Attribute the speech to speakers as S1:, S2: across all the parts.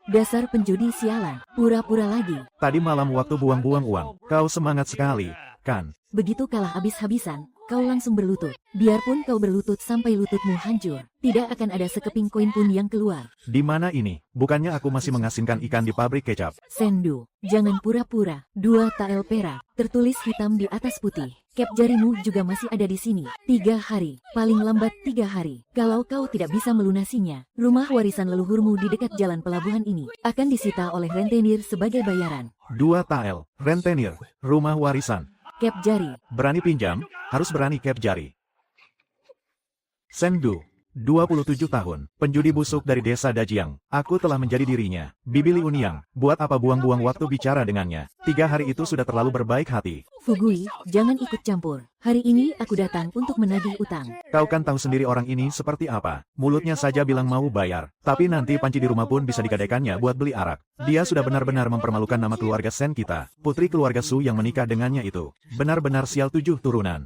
S1: Dasar penjudi sialan, pura-pura lagi.
S2: Tadi malam waktu buang-buang uang, kau semangat sekali, kan?
S1: Begitu kalah habis-habisan, kau langsung berlutut. Biarpun kau berlutut sampai lututmu hancur, tidak akan ada sekeping koin pun yang keluar.
S2: Di mana ini? Bukannya aku masih mengasinkan ikan di pabrik kecap?
S1: Sendu, jangan pura-pura. 2 tael perak, tertulis hitam di atas putih. Cap jarimu juga masih ada di sini. 3 hari, paling lambat 3 hari. Kalau kau tidak bisa melunasinya, rumah warisan leluhurmu di dekat jalan pelabuhan ini akan disita oleh rentenir sebagai bayaran.
S2: 2 tael, rentenir, rumah warisan.
S1: Cap jari,
S2: Berani pinjam, harus berani cap jari. Sendu, 27 tahun, penjudi busuk dari desa Dajiang. Aku telah menjadi dirinya. Bibi Liuniang, buat apa buang-buang waktu bicara dengannya? 3 hari itu sudah terlalu berbaik hati.
S1: Fugui, jangan ikut campur. Hari ini aku datang untuk menagih utang.
S2: Kau kan tahu sendiri orang ini seperti apa. Mulutnya saja bilang mau bayar. Tapi nanti panci di rumah pun bisa digadaikannya buat beli arak. Dia sudah benar-benar mempermalukan nama keluarga Sen kita. Putri keluarga Su yang menikah dengannya itu. Benar-benar sial 7 turunan.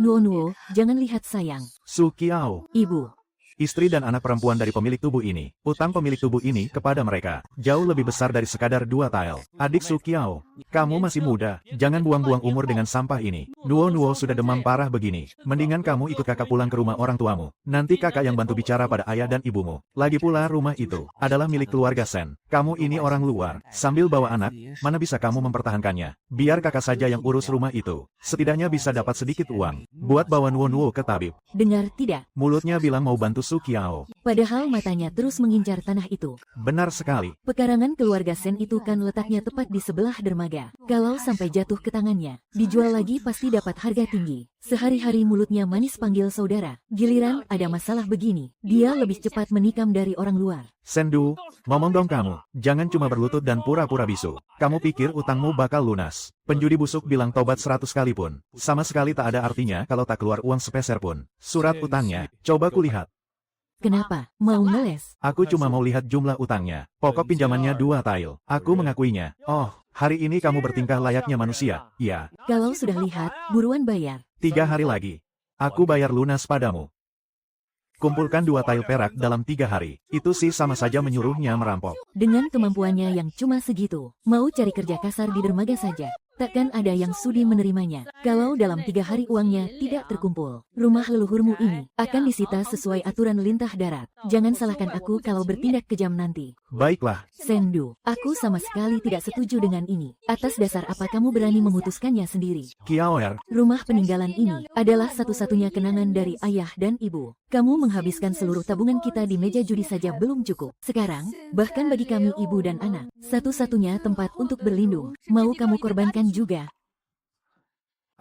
S1: Nuo, jangan lihat sayang.
S2: Su Kiao,
S1: Ibu,
S2: istri dan anak perempuan dari pemilik tubuh ini. Utang pemilik tubuh ini kepada mereka jauh lebih besar dari sekadar 2 tael. Adik Su Kiao, kamu masih muda, jangan buang-buang umur dengan sampah ini. Nuo sudah demam parah begini. Mendingan kamu ikut kakak pulang ke rumah orang tuamu. Nanti kakak yang bantu bicara pada ayah dan ibumu. Lagi pula rumah itu adalah milik keluarga Sen. Kamu ini orang luar, sambil bawa anak, mana bisa kamu mempertahankannya? Biar kakak saja yang urus rumah itu. Setidaknya bisa dapat sedikit uang buat bawa Nuo ke tabib.
S1: dengar tidak?
S2: Mulutnya bilang mau bantu Su Kiao.
S1: Padahal matanya terus mengincar tanah itu.
S2: Benar sekali.
S1: Pekarangan keluarga Sen itu kan letaknya tepat di sebelah dermaga. Kalau sampai jatuh ke tangannya, dijual lagi pasti dapat harga tinggi. Sehari-hari mulutnya manis panggil saudara. Giliran ada masalah begini, dia lebih cepat menikam dari orang luar.
S2: Sendu, ngomong dong kamu. Jangan cuma berlutut dan pura-pura bisu. Kamu pikir utangmu bakal lunas. Penjudi busuk bilang tobat 100 kali pun. Sama sekali tak ada artinya kalau tak keluar uang sepeser pun. Surat utangnya, coba kulihat.
S1: Kenapa? Mau ngeles?
S2: Aku cuma mau lihat jumlah utangnya. Pokok pinjamannya 2 tael. Aku mengakuinya. Oh, hari ini kamu bertingkah layaknya manusia. Iya.
S1: Kalau sudah lihat, buruan bayar.
S2: 3 hari lagi. Aku bayar lunas padamu. Kumpulkan 2 tael perak dalam 3 hari. Itu sih sama saja menyuruhnya merampok.
S1: Dengan kemampuannya yang cuma segitu, mau cari kerja kasar di dermaga saja. Takkan ada yang sudi menerimanya. Kalau dalam 3 hari uangnya tidak terkumpul, rumah leluhurmu ini akan disita sesuai aturan lintah darat. Jangan salahkan aku kalau bertindak kejam nanti.
S2: Baiklah.
S1: Sendu, aku sama sekali tidak setuju dengan ini. Atas dasar apa kamu berani memutuskannya sendiri?
S2: Kiaoer,
S1: Rumah peninggalan ini adalah satu-satunya kenangan dari ayah dan ibu. Kamu menghabiskan seluruh tabungan kita di meja judi saja belum cukup. Sekarang, bahkan bagi kami ibu dan anak, satu-satunya tempat untuk berlindung, mau kamu korbankan juga.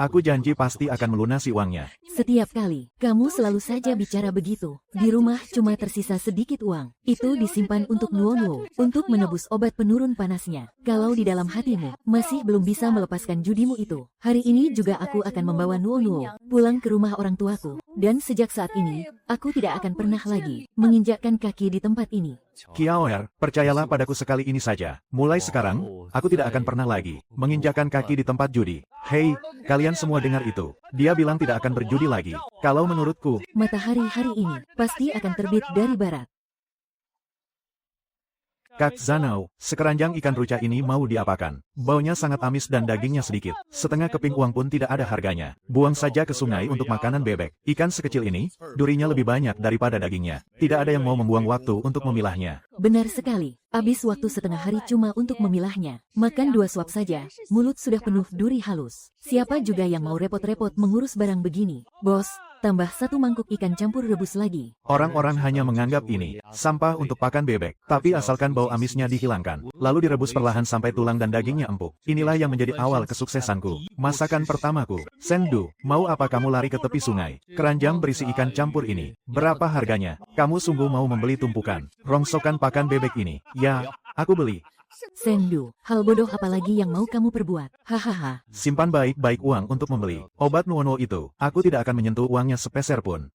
S2: aku janji pasti akan melunasi uangnya.
S1: Setiap kali, kamu selalu saja bicara begitu. Di rumah cuma tersisa sedikit uang. Itu disimpan untuk Nuo, untuk menebus obat penurun panasnya. Kalau di dalam hatimu, masih belum bisa melepaskan judimu itu. Hari ini juga aku akan membawa Nuo pulang ke rumah orang tuaku. Dan sejak saat ini, aku tidak akan pernah lagi menginjakkan kaki di tempat ini.
S2: Kiaoer, percayalah padaku sekali ini saja. Mulai sekarang, aku tidak akan pernah lagi menginjakan kaki di tempat judi. Hei, kalian semua dengar itu. Dia bilang tidak akan berjudi lagi. Kalau menurutku,
S1: Matahari hari ini pasti akan terbit dari barat.
S2: Kak Zanau, sekeranjang ikan ruca ini mau diapakan? Baunya sangat amis dan dagingnya sedikit. Setengah keping uang pun tidak ada harganya. Buang saja ke sungai untuk makanan bebek. Ikan sekecil ini, durinya lebih banyak daripada dagingnya. Tidak ada yang mau membuang waktu untuk memilahnya.
S1: Benar sekali. Habis waktu setengah hari cuma untuk memilahnya. Makan 2 suap saja, mulut sudah penuh duri halus. Siapa juga yang mau repot-repot mengurus barang begini? Bos, tambah 1 mangkuk ikan campur rebus lagi.
S2: Orang-orang hanya menganggap ini sampah untuk pakan bebek. Tapi asalkan bau amisnya dihilangkan, lalu direbus perlahan sampai tulang dan dagingnya empuk. Inilah yang menjadi awal kesuksesanku. Masakan pertamaku. Sendu, mau apa kamu lari ke tepi sungai? Keranjang berisi ikan campur ini. Berapa harganya? Kamu sungguh mau membeli tumpukan rongsokan pakan bebek ini? Ya, aku beli.
S1: Sendu, hal bodoh apalagi yang mau kamu perbuat? Hahaha.
S2: Simpan baik-baik uang untuk membeli obat Nuo itu. Aku tidak akan menyentuh uangnya sepeser pun.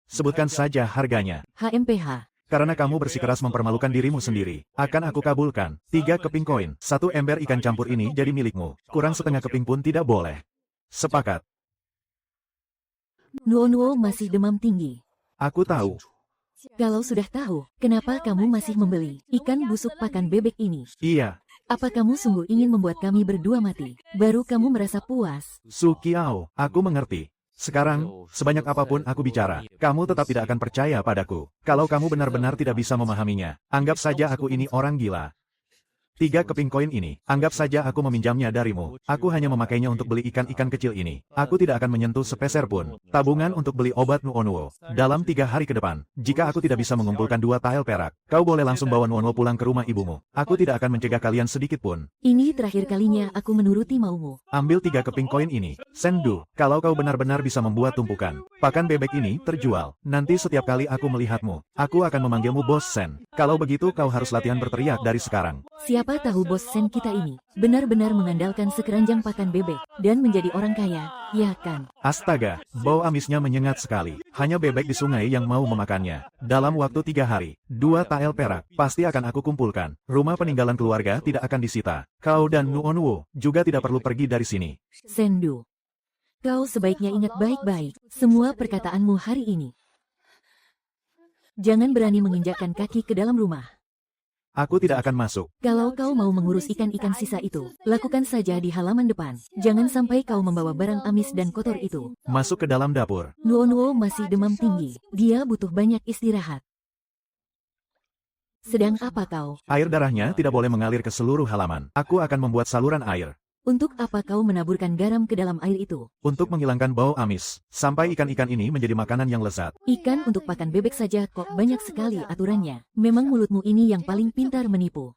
S2: Sebutkan saja harganya.
S1: HMPH.
S2: Karena kamu bersikeras mempermalukan dirimu sendiri, akan aku kabulkan. 3 keping koin, 1 ember ikan campur ini jadi milikmu. Kurang setengah keping pun tidak boleh. Sepakat.
S1: Nuo masih demam tinggi.
S2: Aku tahu.
S1: Kalau sudah tahu, kenapa kamu masih membeli ikan busuk pakan bebek ini?
S2: Iya,
S1: Apa kamu sungguh ingin membuat kami berdua mati? Baru kamu merasa puas?
S2: Su Qiao, aku mengerti. Sekarang, sebanyak apapun aku bicara, kamu tetap tidak akan percaya padaku. Kalau kamu benar-benar tidak bisa memahaminya, anggap saja aku ini orang gila. 3 keping koin ini, anggap saja aku meminjamnya darimu. Aku hanya memakainya untuk beli ikan-ikan kecil ini. Aku tidak akan menyentuh sepeser pun. Tabungan untuk beli obat Nuonuo. Dalam 3 hari ke depan, jika aku tidak bisa mengumpulkan 2 tael perak, kau boleh langsung bawa Nuonuo pulang ke rumah ibumu. Aku tidak akan mencegah kalian sedikit pun.
S1: Ini terakhir kalinya aku menuruti maumu.
S2: Ambil 3 keping koin ini. Sendu, kalau kau benar-benar bisa membuat tumpukan pakan bebek ini terjual, nanti setiap kali aku melihatmu, aku akan memanggilmu Bos Sen. Kalau begitu kau harus latihan berteriak dari sekarang.
S1: Siapa tahu bos Sen kita ini benar-benar mengandalkan sekeranjang pakan bebek dan menjadi orang kaya, ya kan?
S2: Astaga, bau amisnya menyengat sekali. Hanya bebek di sungai yang mau memakannya. Dalam waktu 3 hari, 2 tael perak pasti akan aku kumpulkan. Rumah peninggalan keluarga tidak akan disita. Kau dan Nuonuo juga tidak perlu pergi dari sini.
S1: Sendu, kau sebaiknya ingat baik-baik semua perkataanmu hari ini. Jangan berani menginjakkan kaki ke dalam rumah.
S2: Aku tidak akan masuk.
S1: Kalau kau mau mengurus ikan-ikan sisa itu, lakukan saja di halaman depan. Jangan sampai kau membawa barang amis dan kotor itu.
S2: Masuk ke dalam dapur.
S1: Nuonuo masih demam tinggi. Dia butuh banyak istirahat. Sedang apa kau?
S2: Air darahnya tidak boleh mengalir ke seluruh halaman. Aku akan membuat saluran air.
S1: Untuk apa kau menaburkan garam ke dalam air itu?
S2: Untuk menghilangkan bau amis, sampai ikan-ikan ini menjadi makanan yang lezat.
S1: Ikan untuk pakan bebek saja kok banyak sekali aturannya. Memang mulutmu ini yang paling pintar menipu.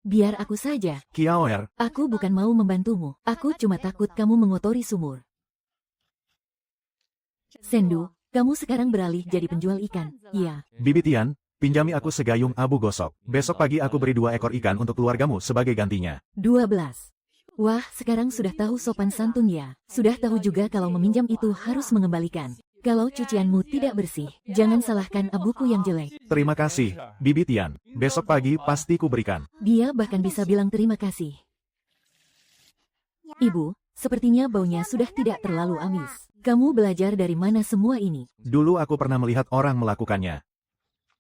S1: Biar aku saja.
S2: Kiaoer,
S1: Aku bukan mau membantumu. Aku cuma takut kamu mengotori sumur. Sendu, kamu sekarang beralih jadi penjual ikan. Iya.
S2: Bibi Tian, pinjami aku segayung abu gosok. Besok pagi aku beri 2 ekor ikan untuk keluargamu sebagai gantinya.
S1: 12. Wah, sekarang sudah tahu sopan santun ya. Sudah tahu juga kalau meminjam itu harus mengembalikan. Kalau cucianmu tidak bersih, jangan salahkan abuku yang jelek.
S2: Terima kasih, Bibi Tian. Besok pagi pasti ku berikan.
S1: Dia bahkan bisa bilang terima kasih. Ibu, sepertinya baunya sudah tidak terlalu amis. Kamu belajar dari mana semua ini?
S2: Dulu aku pernah melihat orang melakukannya.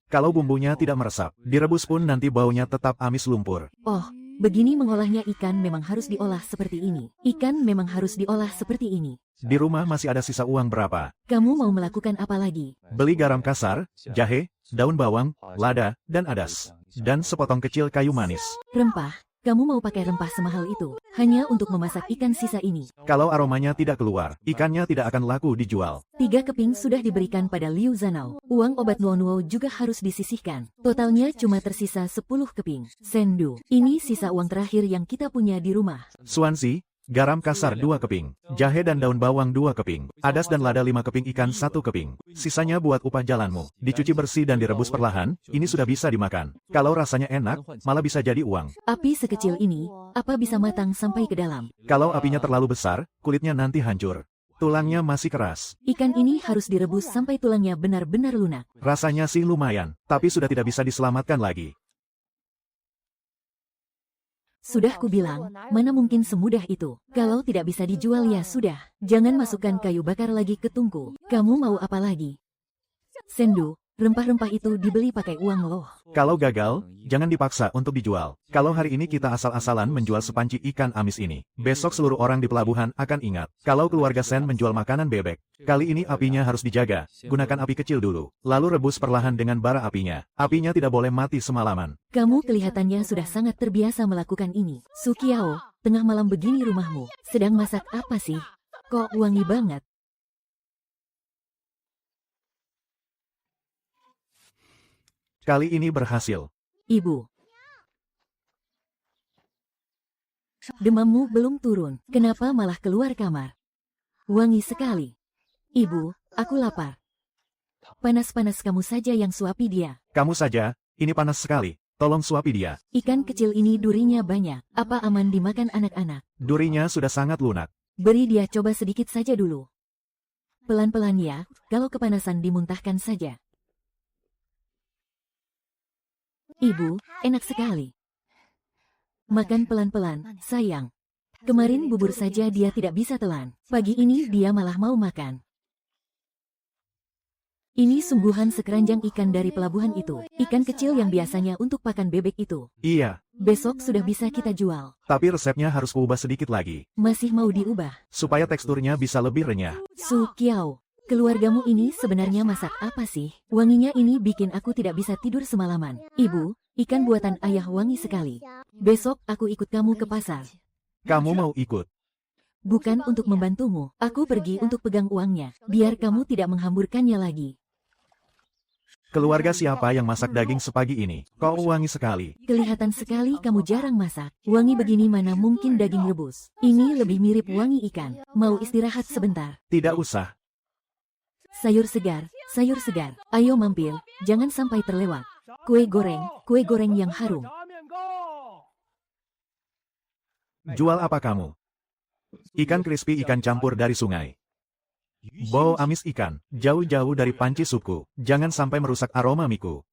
S2: Kalau bumbunya tidak meresap, direbus pun nanti baunya tetap amis lumpur.
S1: Oh, begini mengolahnya ikan memang harus diolah seperti ini. Ikan memang harus diolah seperti ini.
S2: Di rumah masih ada sisa uang berapa?
S1: Kamu mau melakukan apa lagi?
S2: Beli garam kasar, jahe, daun bawang, lada, dan adas. Dan sepotong kecil kayu manis.
S1: Rempah? Kamu mau pakai rempah semahal itu hanya untuk memasak ikan sisa ini?
S2: Kalau aromanya tidak keluar, ikannya tidak akan laku dijual.
S1: 3 keping sudah diberikan pada Liu Zanao. Uang obat Nuonuo juga harus disisihkan. Totalnya cuma tersisa 10 keping. Sendu, ini sisa uang terakhir yang kita punya di rumah.
S2: Suansi, garam kasar 2 keping, jahe dan daun bawang 2 keping, adas dan lada 5 keping, ikan 1 keping. Sisanya buat upah jalanmu. Dicuci bersih dan direbus perlahan, ini sudah bisa dimakan. Kalau rasanya enak, malah bisa jadi uang.
S1: Api sekecil ini, apa bisa matang sampai ke dalam?
S2: Kalau apinya terlalu besar, kulitnya nanti hancur. Tulangnya masih keras.
S1: Ikan ini harus direbus sampai tulangnya benar-benar lunak.
S2: Rasanya sih lumayan, tapi sudah tidak bisa diselamatkan lagi.
S1: Sudah kubilang, mana mungkin semudah itu. Kalau tidak bisa dijual ya sudah. Jangan masukkan kayu bakar lagi ke tungku. Kamu mau apa lagi? Sendu, rempah-rempah itu dibeli pakai uang loh.
S2: Kalau gagal, jangan dipaksa untuk dijual. Kalau hari ini kita asal-asalan menjual sepanci ikan amis ini, besok seluruh orang di pelabuhan akan ingat. Kalau keluarga Sen menjual makanan bebek, kali ini apinya harus dijaga. Gunakan api kecil dulu, lalu rebus perlahan dengan bara apinya. Apinya tidak boleh mati semalaman.
S1: Kamu kelihatannya sudah sangat terbiasa melakukan ini. Su Qiao, tengah malam begini rumahmu. Sedang masak apa sih? Kok wangi banget?
S2: Kali ini berhasil.
S1: Ibu. Demammu belum turun. Kenapa malah keluar kamar? Wangi sekali. Ibu, aku lapar. Panas-panas kamu saja yang suapi dia.
S2: Kamu saja, ini panas sekali. Tolong suapi dia.
S1: Ikan kecil ini durinya banyak. Apa aman dimakan anak-anak?
S2: Durinya sudah sangat lunak.
S1: Beri dia coba sedikit saja dulu. Pelan-pelan ya, kalau kepanasan dimuntahkan saja. Ibu, enak sekali. Makan pelan-pelan, sayang. Kemarin bubur saja dia tidak bisa telan. Pagi ini dia malah mau makan. Ini sungguhan sekeranjang ikan dari pelabuhan itu. Ikan kecil yang biasanya untuk pakan bebek itu.
S2: Iya,
S1: Besok sudah bisa kita jual.
S2: tapi resepnya harus kuubah sedikit lagi,
S1: Masih mau diubah?
S2: supaya teksturnya bisa lebih renyah.
S1: Su Kiao, keluargamu ini sebenarnya masak apa sih? Wanginya ini bikin aku tidak bisa tidur semalaman. Ibu, ikan buatan ayah wangi sekali. Besok aku ikut kamu ke pasar.
S2: Kamu mau ikut?
S1: Bukan untuk membantumu, aku pergi untuk pegang uangnya, biar kamu tidak menghamburkannya lagi.
S2: Keluarga siapa yang masak daging sepagi ini? Kok wangi sekali.
S1: Kelihatan sekali kamu jarang masak. Wangi begini mana mungkin daging rebus. Ini lebih mirip wangi ikan. Mau istirahat sebentar?
S2: Tidak usah.
S1: Sayur segar, sayur segar. Ayo mampir, jangan sampai terlewat. Kue goreng yang harum.
S2: Jual apa kamu? Ikan crispy ikan campur dari sungai. Bau amis ikan, jauh-jauh dari panci suku. Jangan sampai merusak aroma miku.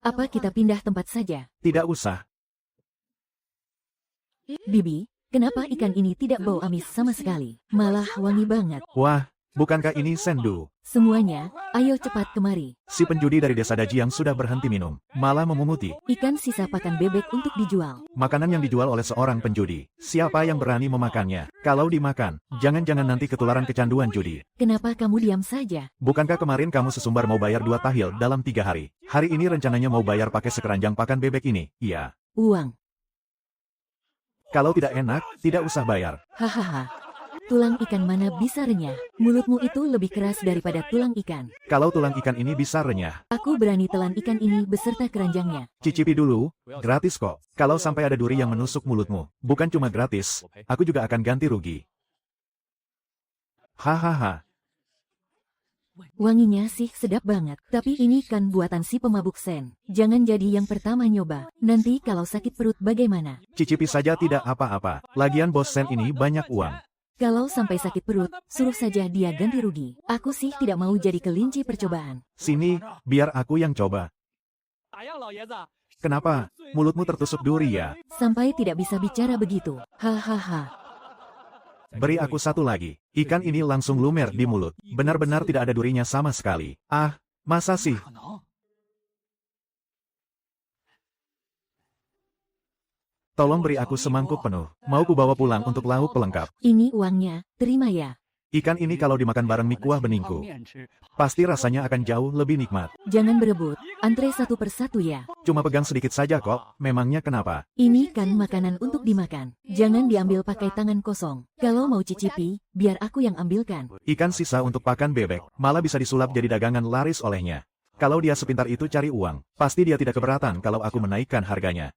S1: Apa kita pindah tempat saja?
S2: Tidak usah.
S1: Bibi, kenapa ikan ini tidak bau amis sama sekali? Malah wangi banget.
S2: Wah, bukankah ini sendu?
S1: Semuanya, ayo cepat kemari.
S2: Si penjudi dari desa Daji yang sudah berhenti minum, malah memunguti.
S1: Ikan sisa pakan bebek untuk dijual.
S2: Makanan yang dijual oleh seorang penjudi. Siapa yang berani memakannya? Kalau dimakan, jangan-jangan nanti ketularan kecanduan judi.
S1: Kenapa kamu diam saja?
S2: Bukankah kemarin kamu sesumbar mau bayar 2 tahil dalam 3 hari? Hari ini rencananya mau bayar pakai sekeranjang pakan bebek ini. Iya.
S1: Uang.
S2: Kalau tidak enak, tidak usah bayar.
S1: Hahaha. Tulang ikan mana bisa renyah? Mulutmu itu lebih keras daripada tulang ikan.
S2: Kalau tulang ikan ini bisa renyah,
S1: Aku berani telan ikan ini beserta keranjangnya.
S2: cicipi dulu, gratis kok. Kalau sampai ada duri yang menusuk mulutmu, bukan cuma gratis, aku juga akan ganti rugi. Hahaha.
S1: Wanginya sih sedap banget. Tapi ini kan buatan si pemabuk sen. Jangan jadi yang pertama nyoba. Nanti kalau sakit perut bagaimana?
S2: Cicipi saja tidak apa-apa. Lagian bos Sen ini banyak uang.
S1: Kalau sampai sakit perut, suruh saja dia ganti rugi. Aku sih tidak mau jadi kelinci percobaan.
S2: Sini, biar aku yang coba. Kenapa? Mulutmu tertusuk duri ya?
S1: Sampai tidak bisa bicara begitu. Hahaha.
S2: Beri aku satu lagi. Ikan ini langsung lumer di mulut. Benar-benar tidak ada durinya sama sekali. Ah, masa sih? Tolong beri aku semangkuk penuh. Mau ku bawa pulang untuk lauk pelengkap.
S1: Ini uangnya, terima ya.
S2: Ikan ini kalau dimakan bareng mie kuah beningku, pasti rasanya akan jauh lebih nikmat.
S1: Jangan berebut, antre satu persatu ya.
S2: Cuma pegang sedikit saja kok, memangnya kenapa?
S1: Ini kan makanan untuk dimakan. Jangan diambil pakai tangan kosong. Kalau mau cicipi, biar aku yang ambilkan.
S2: Ikan sisa untuk pakan bebek, malah bisa disulap jadi dagangan laris olehnya. Kalau dia sepintar itu cari uang, pasti dia tidak keberatan kalau aku menaikkan harganya.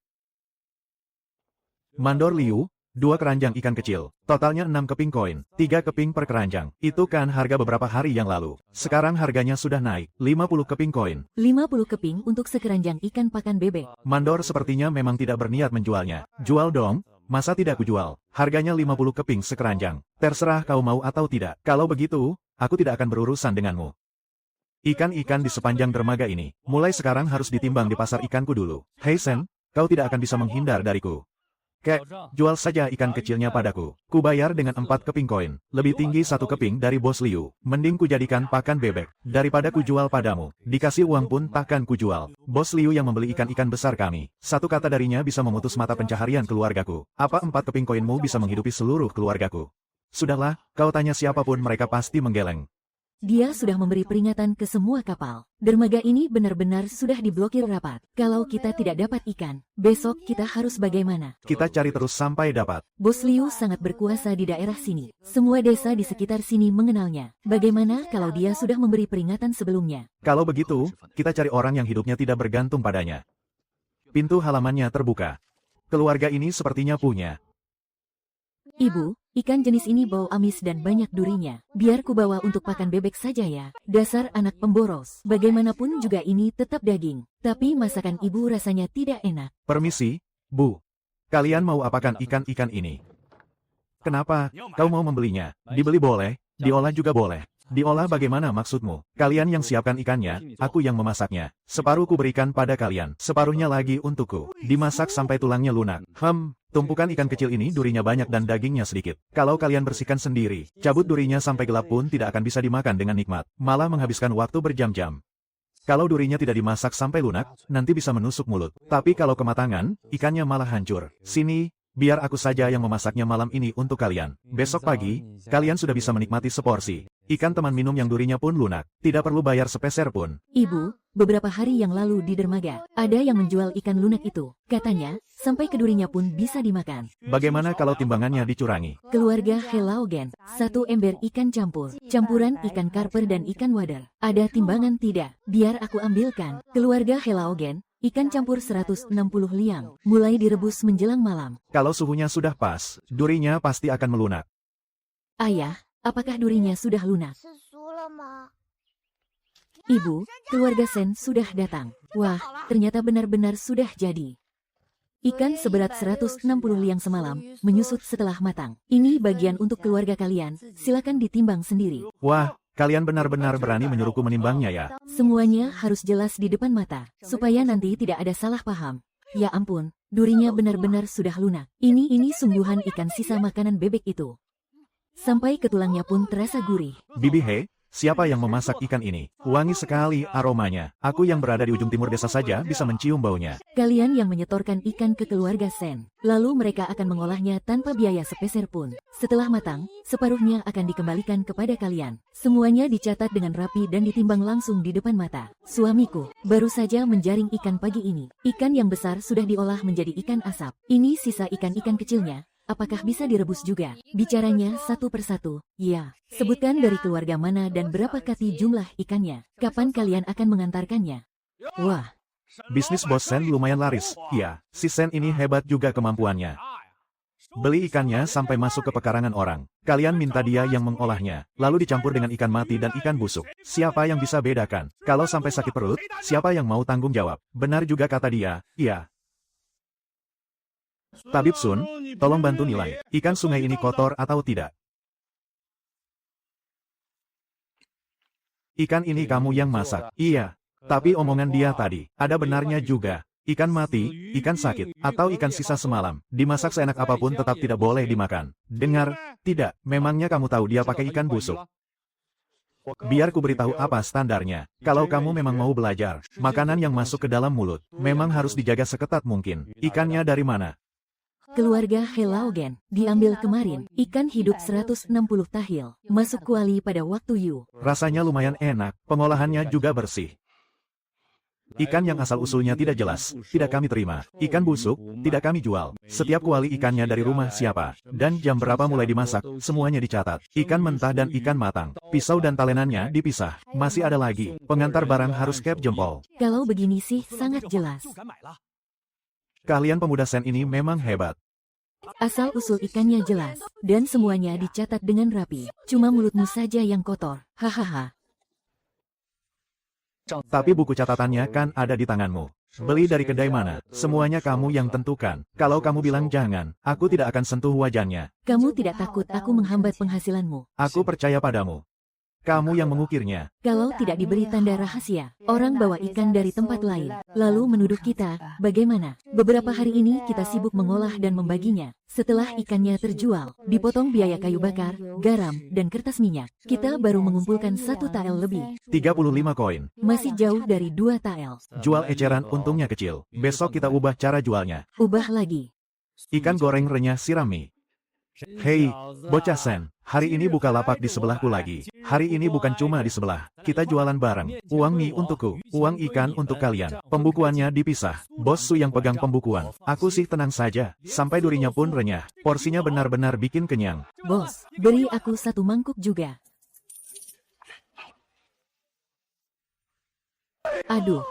S2: Mandor Liu, 2 keranjang ikan kecil, totalnya 6 keping koin, 3 keping per keranjang. Itu kan harga beberapa hari yang lalu. Sekarang harganya sudah naik, 50 keping koin.
S1: 50 keping untuk sekeranjang ikan pakan bebek.
S2: Mandor sepertinya memang tidak berniat menjualnya. Jual dong, masa tidak kujual? Harganya 50 keping sekeranjang. Terserah kau mau atau tidak. Kalau begitu, aku tidak akan berurusan denganmu. Ikan-ikan di sepanjang dermaga ini, mulai sekarang harus ditimbang di pasar ikanku dulu. Hei Sen, kau tidak akan bisa menghindar dariku. Kek, jual saja ikan kecilnya padaku. Ku bayar dengan 4 keping koin. Lebih tinggi 1 keping dari bos Liu. Mending ku jadikan pakan bebek. Daripada ku jual padamu. Dikasih uang pun takkan ku jual. Bos Liu yang membeli ikan-ikan besar kami. Satu kata darinya bisa memutus mata pencaharian keluargaku. Apa 4 keping koinmu bisa menghidupi seluruh keluargaku? Sudahlah, kau tanya siapapun mereka pasti menggeleng.
S1: Dia sudah memberi peringatan ke semua kapal. Dermaga ini benar-benar sudah diblokir rapat. Kalau kita tidak dapat ikan, besok kita harus bagaimana?
S2: Kita cari terus sampai dapat.
S1: Bos Liu sangat berkuasa di daerah sini. Semua desa di sekitar sini mengenalnya. Bagaimana kalau dia sudah memberi peringatan sebelumnya?
S2: Kalau begitu, kita cari orang yang hidupnya tidak bergantung padanya. Pintu halamannya terbuka. Keluarga ini sepertinya punya.
S1: Ibu, ikan jenis ini bau amis dan banyak durinya. Biar ku bawa untuk pakan bebek saja ya. Dasar anak pemboros. Bagaimanapun juga ini tetap daging. Tapi masakan ibu rasanya tidak enak.
S2: Permisi, Bu. Kalian mau apakan ikan-ikan ini? Kenapa? Kau mau membelinya? Dibeli boleh, diolah juga boleh. Diolah bagaimana maksudmu? Kalian yang siapkan ikannya, aku yang memasaknya. Separuh ku berikan pada kalian, separuhnya lagi untukku. Dimasak sampai tulangnya lunak. Tumpukan ikan kecil ini durinya banyak dan dagingnya sedikit. Kalau kalian bersihkan sendiri, cabut durinya sampai gelap pun tidak akan bisa dimakan dengan nikmat, malah menghabiskan waktu berjam-jam. Kalau durinya tidak dimasak sampai lunak, nanti bisa menusuk mulut. Tapi kalau kematangan, ikannya malah hancur. Sini, biar aku saja yang memasaknya malam ini untuk kalian. Besok pagi, kalian sudah bisa menikmati seporsi ikan teman minum yang durinya pun lunak. Tidak perlu bayar sepeser pun.
S1: Ibu, beberapa hari yang lalu di dermaga, ada yang menjual ikan lunak itu. Katanya, sampai ke durinya pun bisa dimakan.
S2: Bagaimana kalau timbangannya dicurangi?
S1: Keluarga Helaugen, 1 ember ikan campur, campuran ikan karper dan ikan wader. Ada timbangan tidak? Biar aku ambilkan. Keluarga Helaugen, ikan campur 160 liang, mulai direbus menjelang malam.
S2: Kalau suhunya sudah pas, durinya pasti akan melunak.
S1: Ayah, apakah durinya sudah lunak? Ibu, keluarga Sen sudah datang. Wah, ternyata benar-benar sudah jadi. Ikan seberat 160 liang semalam, menyusut setelah matang. Ini bagian untuk keluarga kalian, silakan ditimbang sendiri.
S2: Wah, kalian benar-benar berani menyuruhku menimbangnya ya.
S1: Semuanya harus jelas di depan mata, supaya nanti tidak ada salah paham. Ya ampun, durinya benar-benar sudah lunak. Ini sungguhan ikan sisa makanan bebek itu. Sampai ke tulangnya pun terasa gurih.
S2: Bibi He, siapa yang memasak ikan ini? Wangi sekali aromanya. Aku yang berada di ujung timur desa saja bisa mencium baunya.
S1: Kalian yang menyetorkan ikan ke keluarga Sen. Lalu mereka akan mengolahnya tanpa biaya sepeser pun. Setelah matang, separuhnya akan dikembalikan kepada kalian. Semuanya dicatat dengan rapi dan ditimbang langsung di depan mata. Suamiku, baru saja menjaring ikan pagi ini. Ikan yang besar sudah diolah menjadi ikan asap. Ini sisa ikan-ikan kecilnya. Apakah bisa direbus juga? Bicaranya satu persatu. Ya, sebutkan dari keluarga mana dan berapa kati jumlah ikannya. Kapan kalian akan mengantarkannya? Wah,
S2: Bisnis bos Sen lumayan laris. Iya, si Sen ini hebat juga kemampuannya. Beli ikannya sampai masuk ke pekarangan orang. Kalian minta dia yang mengolahnya, lalu dicampur dengan ikan mati dan ikan busuk. Siapa yang bisa bedakan? Kalau sampai sakit perut, siapa yang mau tanggung jawab? Benar juga kata dia, iya. Tabib Sun, tolong bantu nilai, ikan sungai ini kotor atau tidak? Ikan ini kamu yang masak. Iya. Tapi omongan dia tadi, ada benarnya juga. Ikan mati, ikan sakit, atau ikan sisa semalam, dimasak seenak apapun tetap tidak boleh dimakan. Dengar, tidak, memangnya kamu tahu dia pakai ikan busuk? Biar ku beritahu apa standarnya. Kalau kamu memang mau belajar, makanan yang masuk ke dalam mulut, memang harus dijaga seketat mungkin. Ikannya dari mana?
S1: keluarga Helaugen, diambil kemarin, ikan hidup 160 tahil, masuk kuali pada waktu Yu.
S2: Rasanya lumayan enak, pengolahannya juga bersih. Ikan yang asal-usulnya tidak jelas, tidak kami terima. Ikan busuk, tidak kami jual. Setiap kuali ikannya dari rumah siapa, dan jam berapa mulai dimasak, semuanya dicatat. Ikan mentah dan ikan matang, pisau dan talenannya dipisah. Masih ada lagi, pengantar barang harus cap jempol.
S1: Kalau begini sih sangat jelas.
S2: Kalian pemuda Sen ini memang hebat.
S1: Asal-usul ikannya jelas, dan semuanya dicatat dengan rapi. Cuma mulutmu saja yang kotor, hahaha.
S2: Tapi buku catatannya kan ada di tanganmu. Beli dari kedai mana? Semuanya kamu yang tentukan. Kalau kamu bilang jangan, aku tidak akan sentuh wajannya.
S1: Kamu tidak takut aku menghambat penghasilanmu?
S2: Aku percaya padamu. Kamu yang mengukirnya.
S1: Kalau tidak diberi tanda rahasia, orang bawa ikan dari tempat lain, lalu menuduh kita, bagaimana? Beberapa hari ini kita sibuk mengolah dan membaginya. Setelah ikannya terjual, dipotong biaya kayu bakar, garam, dan kertas minyak. Kita baru mengumpulkan 1 tael lebih.
S2: 35 koin.
S1: Masih jauh dari 2 tael.
S2: Jual eceran untungnya kecil. Besok kita ubah cara jualnya.
S1: Ubah lagi.
S2: Ikan goreng renyah siram mie. Hei, bocah Sen, hari ini buka lapak di sebelahku lagi. Hari ini bukan cuma di sebelah. Kita jualan bareng. Uang mie untukku, uang ikan untuk kalian. Pembukuannya dipisah. Bos Su yang pegang pembukuan. Aku sih tenang saja, sampai durinya pun renyah. Porsinya benar-benar bikin kenyang.
S1: Bos, beri aku 1 mangkuk juga. Aduh,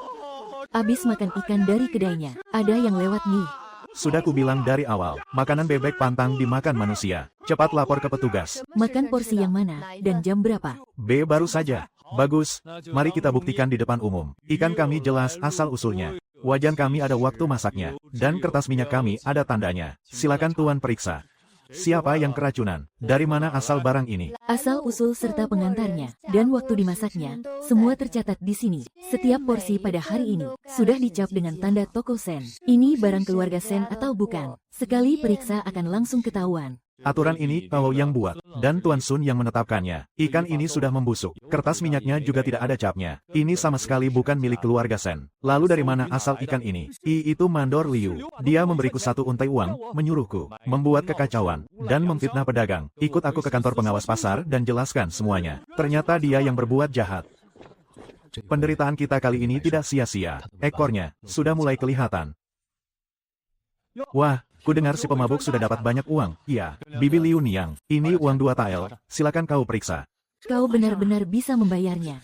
S1: abis makan ikan dari kedainya, ada yang lewat nih.
S2: Sudah kubilang dari awal, makanan bebek pantang dimakan manusia. Cepat lapor ke petugas.
S1: Makan porsi yang mana, dan jam berapa?
S2: B baru saja. Bagus, mari kita buktikan di depan umum. Ikan kami jelas asal-usulnya. Wajan kami ada waktu masaknya, dan kertas minyak kami ada tandanya. Silakan Tuan periksa. Siapa yang keracunan? Dari mana asal barang ini?
S1: Asal-usul serta pengantarnya, dan waktu dimasaknya, semua tercatat di sini. Setiap porsi pada hari ini, sudah dicap dengan tanda toko Sen. Ini barang keluarga Sen atau bukan? Sekali periksa akan langsung ketahuan.
S2: Aturan ini kau yang buat, dan Tuan Sun yang menetapkannya. Ikan ini sudah membusuk. Kertas minyaknya juga tidak ada capnya. Ini sama sekali bukan milik keluarga Sen. Lalu dari mana asal ikan ini? Itu Mandor Liu. Dia memberiku satu untai uang, menyuruhku membuat kekacauan, dan memfitnah pedagang. Ikut aku ke kantor pengawas pasar dan jelaskan semuanya. Ternyata dia yang berbuat jahat. Penderitaan kita kali ini tidak sia-sia. Ekornya sudah mulai kelihatan. Wah, ku dengar si pemabuk sudah dapat banyak uang. Iya, Bibi Liu Niang. Ini uang 2 tael. Silakan kau periksa.
S1: Kau benar-benar bisa membayarnya.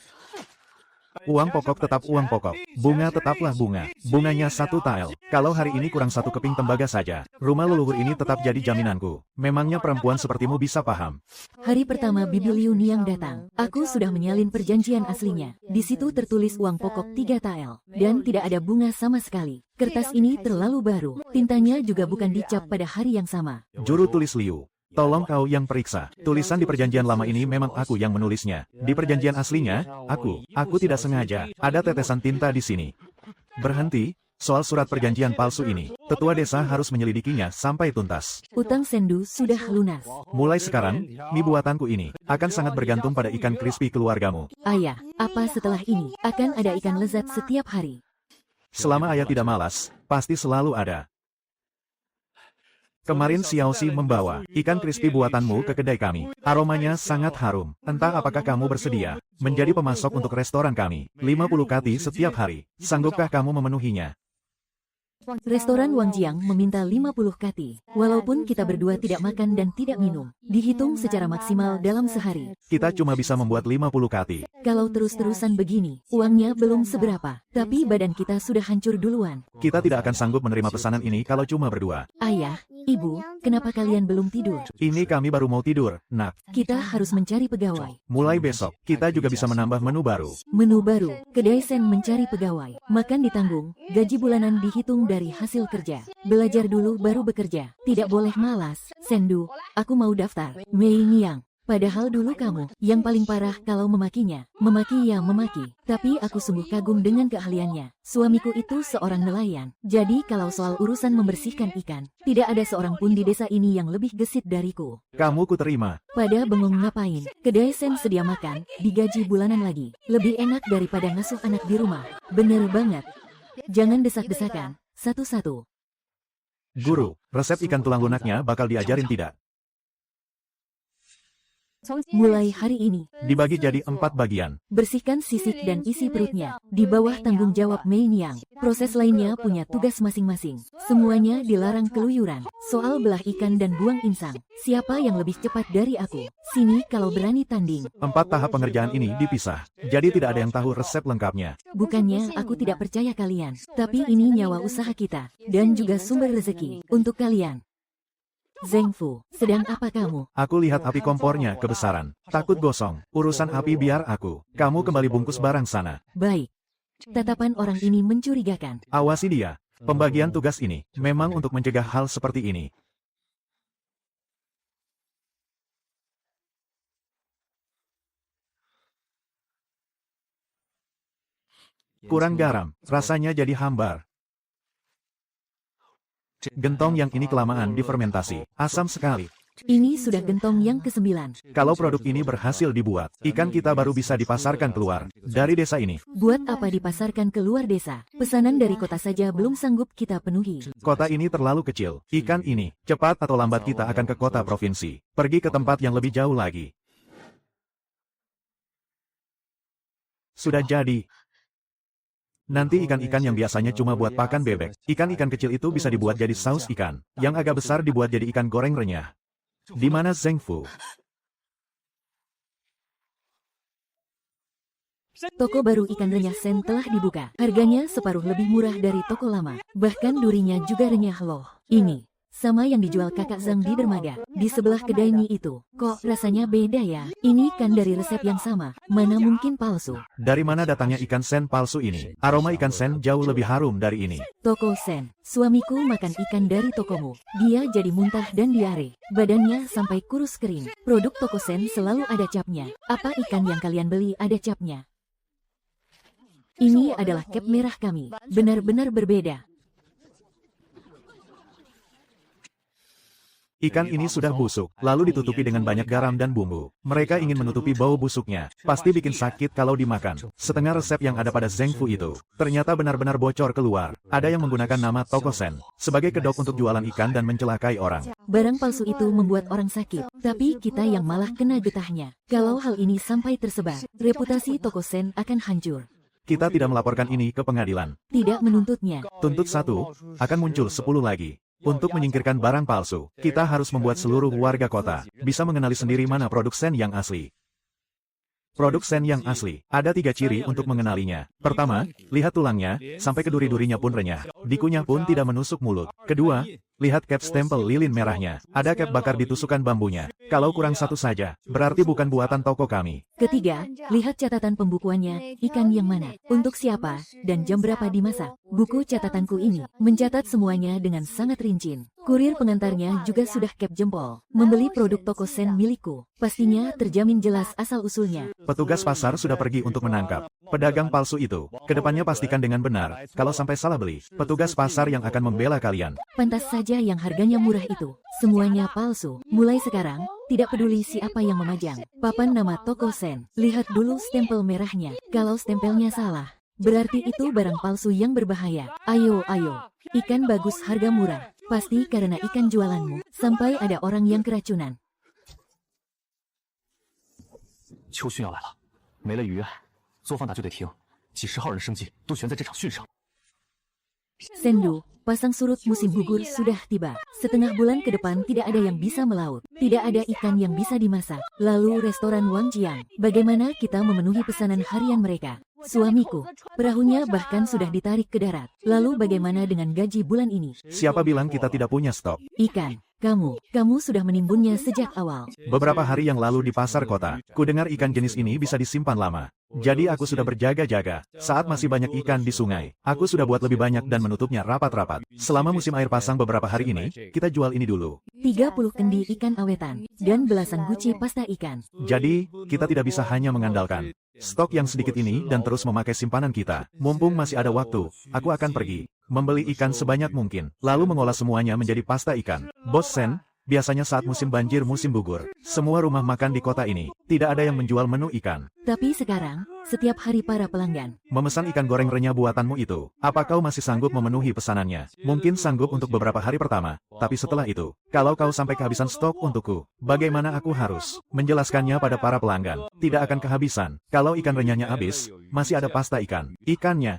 S2: Uang pokok tetap uang pokok. Bunga tetaplah bunga. Bunganya 1 tael. Kalau hari ini kurang 1 keping tembaga saja, rumah leluhur ini tetap jadi jaminanku. Memangnya perempuan sepertimu bisa paham?
S1: Hari pertama Bibi Liu Niang datang, aku sudah menyalin perjanjian aslinya. Di situ tertulis uang pokok 3 tael, dan tidak ada bunga sama sekali. Kertas ini terlalu baru, tintanya juga bukan dicap pada hari yang sama.
S2: Juru tulis Liu. Tolong kau yang periksa. Tulisan di perjanjian lama ini memang aku yang menulisnya. Di perjanjian aslinya, aku tidak sengaja. Ada tetesan tinta di sini. Berhenti. Soal surat perjanjian palsu ini, tetua desa harus menyelidikinya sampai tuntas.
S1: Utang Sendu sudah lunas.
S2: Mulai sekarang, mie buatanku ini akan sangat bergantung pada ikan crispy keluargamu.
S1: Ayah, apa setelah ini? Akan ada ikan lezat setiap hari.
S2: Selama ayah tidak malas, pasti selalu ada. Kemarin Xiaoxi membawa ikan crispy buatanmu ke kedai kami. Aromanya sangat harum. Entah apakah kamu bersedia menjadi pemasok untuk restoran kami. 50 kati setiap hari. Sanggupkah kamu memenuhinya?
S1: Restoran Wang Jiang meminta 50 kati. Walaupun kita berdua tidak makan dan tidak minum, dihitung secara maksimal dalam sehari.
S2: Kita cuma bisa membuat 50 kati.
S1: Kalau terus-terusan begini, uangnya belum seberapa. Tapi badan kita sudah hancur duluan.
S2: Kita tidak akan sanggup menerima pesanan ini kalau cuma berdua.
S1: Ayah, Ibu, kenapa kalian belum tidur?
S2: Ini kami baru mau tidur, nak.
S1: Kita harus mencari pegawai.
S2: Mulai besok, kita juga bisa menambah menu baru.
S1: Menu baru, kedai Sen mencari pegawai. Makan ditanggung, gaji bulanan dihitung dari hasil kerja. Belajar dulu baru bekerja. Tidak boleh malas. Sendu, aku mau daftar. Mei Niang. Padahal dulu kamu, yang paling parah kalau memakinya. Memaki ya memaki. Tapi aku sungguh kagum dengan keahliannya. Suamiku itu seorang nelayan. Jadi kalau soal urusan membersihkan ikan, tidak ada seorang pun di desa ini yang lebih gesit dariku.
S2: Kamu ku terima.
S1: Pada bengong ngapain? Kedai Sen sedia makan, digaji bulanan lagi. Lebih enak daripada ngasuh anak di rumah. Bener banget. Jangan desak-desakan. Satu-satu.
S2: Guru, resep ikan tulang lunaknya bakal diajarin tidak?
S1: Mulai hari ini,
S2: Dibagi jadi 4 bagian.
S1: bersihkan sisik dan isi perutnya. Di bawah tanggung jawab Mei Niang. Proses lainnya punya tugas masing-masing. Semuanya dilarang keluyuran. Soal belah ikan dan buang insang. Siapa yang lebih cepat dari aku? Sini kalau berani tanding.
S2: 4 tahap pengerjaan ini dipisah. Jadi tidak ada yang tahu resep lengkapnya.
S1: Bukannya aku tidak percaya kalian. Tapi ini nyawa usaha kita. Dan juga sumber rezeki. Untuk kalian. Zheng Fu, sedang apa kamu?
S2: Aku lihat api kompornya kebesaran. Takut gosong. Urusan api biar aku. Kamu kembali bungkus barang sana.
S1: Baik. Tatapan orang ini mencurigakan.
S2: Awasi dia. Pembagian tugas ini memang untuk mencegah hal seperti ini. Kurang garam, rasanya jadi hambar. Gentong yang ini kelamaan difermentasi. Asam sekali.
S1: Ini sudah gentong yang ke-9.
S2: Kalau produk ini berhasil dibuat, ikan kita baru bisa dipasarkan keluar dari desa ini.
S1: Buat apa dipasarkan keluar desa? Pesanan dari kota saja belum sanggup kita penuhi.
S2: Kota ini terlalu kecil. Ikan ini, cepat atau lambat kita akan ke kota provinsi. Pergi ke tempat yang lebih jauh lagi. Sudah jadi. Nanti ikan-ikan yang biasanya cuma buat pakan bebek, ikan-ikan kecil itu bisa dibuat jadi saus ikan. Yang agak besar dibuat jadi ikan goreng renyah. Di mana Zheng Fu?
S1: Toko baru ikan renyah Sen telah dibuka. Harganya separuh lebih murah dari toko lama. Bahkan durinya juga renyah loh. Ini, sama yang dijual kakak Zhang di dermaga. Di sebelah kedai mie itu, kok rasanya beda ya? Ini kan dari resep yang sama, mana mungkin palsu?
S2: Dari mana datangnya ikan sen palsu ini? Aroma ikan sen jauh lebih harum dari ini.
S1: Toko Sen, suamiku makan ikan dari tokomu. Dia jadi muntah dan diare. Badannya sampai kurus kering. Produk Toko Sen selalu ada capnya. Apa ikan yang kalian beli ada capnya? Ini adalah cap merah kami. Benar-benar berbeda.
S2: Ikan ini sudah busuk, lalu ditutupi dengan banyak garam dan bumbu. Mereka ingin menutupi bau busuknya. Pasti bikin sakit kalau dimakan. Setengah resep yang ada pada Zheng Fu itu, ternyata benar-benar bocor keluar. Ada yang menggunakan nama Toko Sen sebagai kedok untuk jualan ikan dan mencelakai orang.
S1: Barang palsu itu membuat orang sakit, tapi kita yang malah kena getahnya. Kalau hal ini sampai tersebar, reputasi Toko Sen akan hancur.
S2: Kita tidak melaporkan ini ke pengadilan.
S1: Tidak menuntutnya.
S2: Tuntut 1, akan muncul 10 lagi. Untuk menyingkirkan barang palsu, kita harus membuat seluruh warga kota bisa mengenali sendiri mana produk sen yang asli. Produk sen yang asli, ada 3 ciri untuk mengenalinya. Pertama, lihat tulangnya, sampai ke duri-durinya pun renyah. Dikunyah pun tidak menusuk mulut. Kedua, lihat cap stempel lilin merahnya. Ada cap bakar di tusukan bambunya. Kalau kurang 1 saja, berarti bukan buatan toko kami.
S1: Ketiga, lihat catatan pembukuannya, ikan yang mana, untuk siapa, dan jam berapa dimasak. Buku catatanku ini mencatat semuanya dengan sangat rinci. Kurir pengantarnya juga sudah cap jempol. Membeli produk Toko Sen milikku, pastinya terjamin jelas asal-usulnya.
S2: Petugas pasar sudah pergi untuk menangkap pedagang palsu itu. Kedepannya pastikan dengan benar, kalau sampai salah beli, petugas pasar yang akan membela kalian.
S1: Pantas saja yang harganya murah itu, semuanya palsu. Mulai sekarang, tidak peduli siapa yang memajang papan nama Toko Sen, lihat dulu stempel merahnya. Kalau stempelnya salah, berarti itu barang palsu yang berbahaya. Ayo, ikan bagus harga murah. Pasti karena ikan jualanmu, sampai ada orang yang keracunan.
S3: 秋训要来了，没了鱼，作坊打就得停，几十号人的生计都悬在这场训上。
S1: Sendu, pasang surut musim gugur sudah tiba. Setengah bulan ke depan tidak ada yang bisa melaut. Tidak ada ikan yang bisa dimasak. Lalu restoran Wang Jiang, bagaimana kita memenuhi pesanan harian mereka? Suamiku, perahunya bahkan sudah ditarik ke darat. Lalu bagaimana dengan gaji bulan ini?
S2: Siapa bilang kita tidak punya stok?
S1: Ikan, kamu sudah menimbunnya sejak awal.
S2: Beberapa hari yang lalu di pasar kota, ku dengar ikan jenis ini bisa disimpan lama. Jadi aku sudah berjaga-jaga. Saat masih banyak ikan di sungai, aku sudah buat lebih banyak dan menutupnya rapat-rapat. Selama musim air pasang beberapa hari ini, kita jual ini dulu.
S1: 30 kendi ikan awetan, dan belasan guci pasta ikan.
S2: Jadi, kita tidak bisa hanya mengandalkan stok yang sedikit ini dan terus memakai simpanan kita. Mumpung masih ada waktu, aku akan pergi, membeli ikan sebanyak mungkin, lalu mengolah semuanya menjadi pasta ikan. Bos Sen, biasanya saat musim banjir musim gugur, semua rumah makan di kota ini, tidak ada yang menjual menu ikan.
S1: Tapi sekarang, setiap hari para pelanggan
S2: Memesan ikan goreng renyah buatanmu itu, apa kau masih sanggup memenuhi pesanannya? Mungkin sanggup untuk beberapa hari pertama, tapi setelah itu, kalau kau sampai kehabisan stok untukku, bagaimana aku harus menjelaskannya pada para pelanggan? Tidak akan kehabisan. Kalau ikan renyahnya habis, masih ada pasta ikan. Ikannya.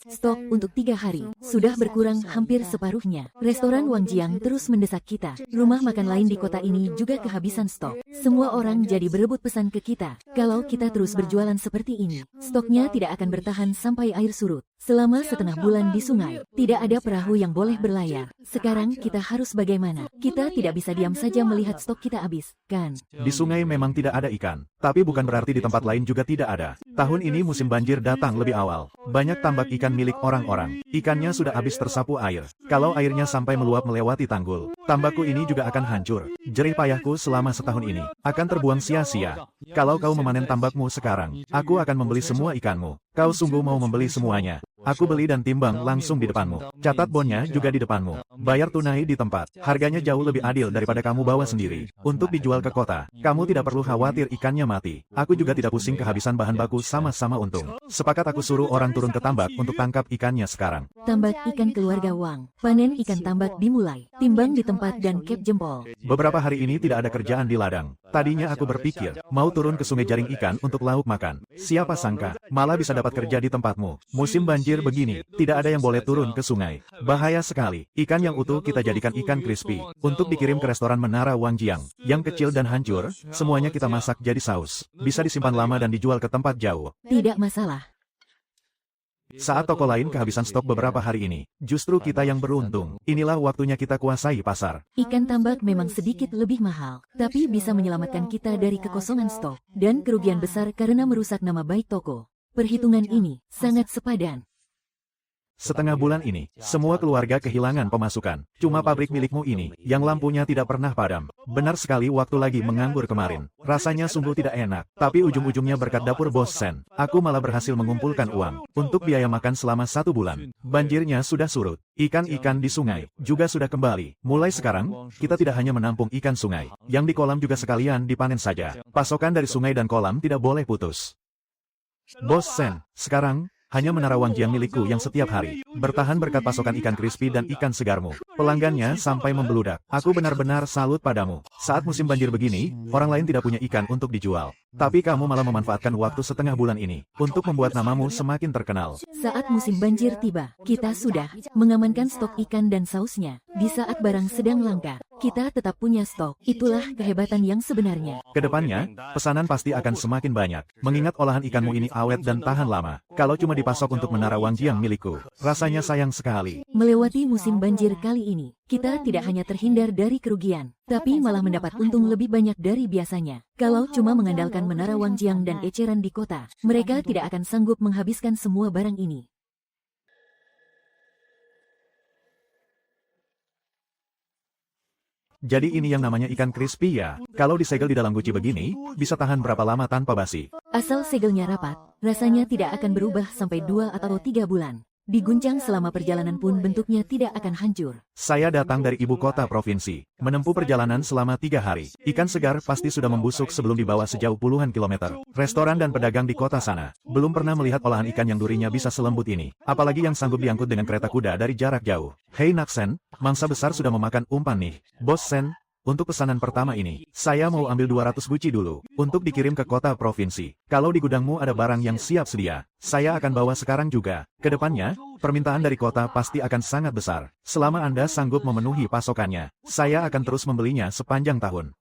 S1: stok untuk 3 hari, sudah berkurang hampir separuhnya. Restoran Wang Jiang terus mendesak kita. Rumah makan lain di kota ini juga kehabisan stok. Semua orang jadi berebut pesan ke kita. Kalau kita terus berjualan seperti ini, stoknya tidak akan bertahan sampai air surut. Selama setengah bulan di sungai, tidak ada perahu yang boleh berlayar. Sekarang kita harus bagaimana? Kita tidak bisa diam saja melihat stok kita habis, kan?
S2: Di sungai memang tidak ada ikan, tapi bukan berarti di tempat lain juga tidak ada. Tahun ini musim banjir datang lebih awal. Banyak tambak ikan milik orang-orang. Ikannya sudah habis tersapu air. Kalau airnya sampai meluap melewati tanggul, tambakku ini juga akan hancur. Jerih payahku selama setahun ini akan terbuang sia-sia. Kalau kau memanen tambakmu sekarang, aku akan membeli semua ikanmu. Kau sungguh mau membeli semuanya? Aku beli dan timbang langsung di depanmu. Catat bonnya juga di depanmu. Bayar tunai di tempat. Harganya jauh lebih adil daripada kamu bawa sendiri. Untuk dijual ke kota, kamu tidak perlu khawatir ikannya mati. Aku juga tidak pusing kehabisan bahan baku, sama-sama untung. Sepakat aku suruh orang turun ke tambak untuk tangkap ikannya sekarang.
S1: Tambak ikan keluarga Wang. Panen ikan tambak dimulai. Timbang di tempat dan kep jempol.
S2: Beberapa hari ini tidak ada kerjaan di ladang. Tadinya aku berpikir, mau turun ke sungai jaring ikan untuk lauk makan. Siapa sangka, malah bisa dapat kerja di tempatmu. Musim banjir begini, tidak ada yang boleh turun ke sungai. Bahaya sekali. Ikan yang utuh kita jadikan ikan crispy, untuk dikirim ke restoran Menara Wang Jiang. Yang kecil dan hancur, semuanya kita masak jadi saus. Bisa disimpan lama dan dijual ke tempat jauh.
S1: Tidak masalah.
S2: Saat toko lain kehabisan stok beberapa hari ini, justru kita yang beruntung. Inilah waktunya kita kuasai pasar.
S1: Ikan tambak memang sedikit lebih mahal, tapi bisa menyelamatkan kita dari kekosongan stok dan kerugian besar karena merusak nama baik toko. Perhitungan ini sangat sepadan.
S2: Setengah bulan ini, semua keluarga kehilangan pemasukan. Cuma pabrik milikmu ini, yang lampunya tidak pernah padam. Benar sekali waktu lagi menganggur kemarin. Rasanya sungguh tidak enak. Tapi ujung-ujungnya berkat dapur Bos Sen, aku malah berhasil mengumpulkan uang untuk biaya makan selama 1 bulan. Banjirnya sudah surut. Ikan-ikan di sungai juga sudah kembali. Mulai sekarang, kita tidak hanya menampung ikan sungai. Yang di kolam juga sekalian dipanen saja. Pasokan dari sungai dan kolam tidak boleh putus. Bos Sen, sekarang, hanya menara Wangjiang milikku yang setiap hari bertahan berkat pasokan ikan crispy dan ikan segarmu. Pelanggannya sampai membeludak. Aku benar-benar salut padamu. Saat musim banjir begini, orang lain tidak punya ikan untuk dijual. Tapi kamu malah memanfaatkan waktu setengah bulan ini untuk membuat namamu semakin terkenal.
S1: Saat musim banjir tiba, kita sudah mengamankan stok ikan dan sausnya. Di saat barang sedang langka, kita tetap punya stok. Itulah kehebatan yang sebenarnya.
S2: Kedepannya, pesanan pasti akan semakin banyak. Mengingat olahan ikanmu ini awet dan tahan lama. Kalau cuma dipasok untuk menara Wangjiang milikku, rasanya sayang sekali.
S1: Melewati musim banjir kali ini, kita tidak hanya terhindar dari kerugian, tapi malah mendapat untung lebih banyak dari biasanya. Kalau cuma mengandalkan menara Wangjiang dan eceran di kota, mereka tidak akan sanggup menghabiskan semua barang ini.
S2: Jadi ini yang namanya ikan crispy ya. Kalau disegel di dalam guci begini, bisa tahan berapa lama tanpa basi?
S1: Asal segelnya rapat, rasanya tidak akan berubah sampai 2 atau 3 bulan. Diguncang selama perjalanan pun bentuknya tidak akan hancur.
S2: Saya datang dari ibu kota provinsi, menempuh perjalanan selama 3 hari. Ikan segar pasti sudah membusuk sebelum dibawa sejauh puluhan kilometer. Restoran dan pedagang di kota sana belum pernah melihat olahan ikan yang durinya bisa selembut ini. Apalagi yang sanggup diangkut dengan kereta kuda dari jarak jauh. Hei Naksen, mangsa besar sudah memakan umpan nih. Bos Sen, untuk pesanan pertama ini, saya mau ambil 200 guci dulu, untuk dikirim ke kota provinsi. Kalau di gudangmu ada barang yang siap sedia, saya akan bawa sekarang juga. Kedepannya, permintaan dari kota pasti akan sangat besar. Selama Anda sanggup memenuhi pasokannya, saya akan terus membelinya sepanjang tahun.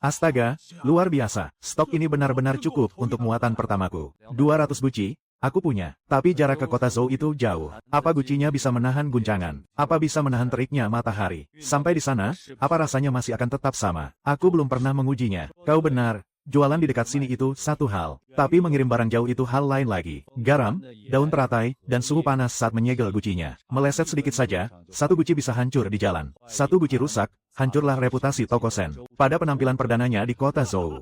S2: Astaga, luar biasa. Stok ini benar-benar cukup untuk muatan pertamaku. 200 guci, aku punya. Tapi jarak ke kota Zhou itu jauh. Apa gucinya bisa menahan guncangan? Apa bisa menahan teriknya matahari? Sampai di sana, apa rasanya masih akan tetap sama? Aku belum pernah mengujinya. Kau benar. Jualan di dekat sini itu satu hal, tapi mengirim barang jauh itu hal lain lagi. Garam, daun teratai, dan suhu panas saat menyegel gucinya. Meleset sedikit saja, satu guci bisa hancur di jalan. Satu guci rusak, hancurlah reputasi toko Sen. Pada penampilan perdananya di kota Zhou.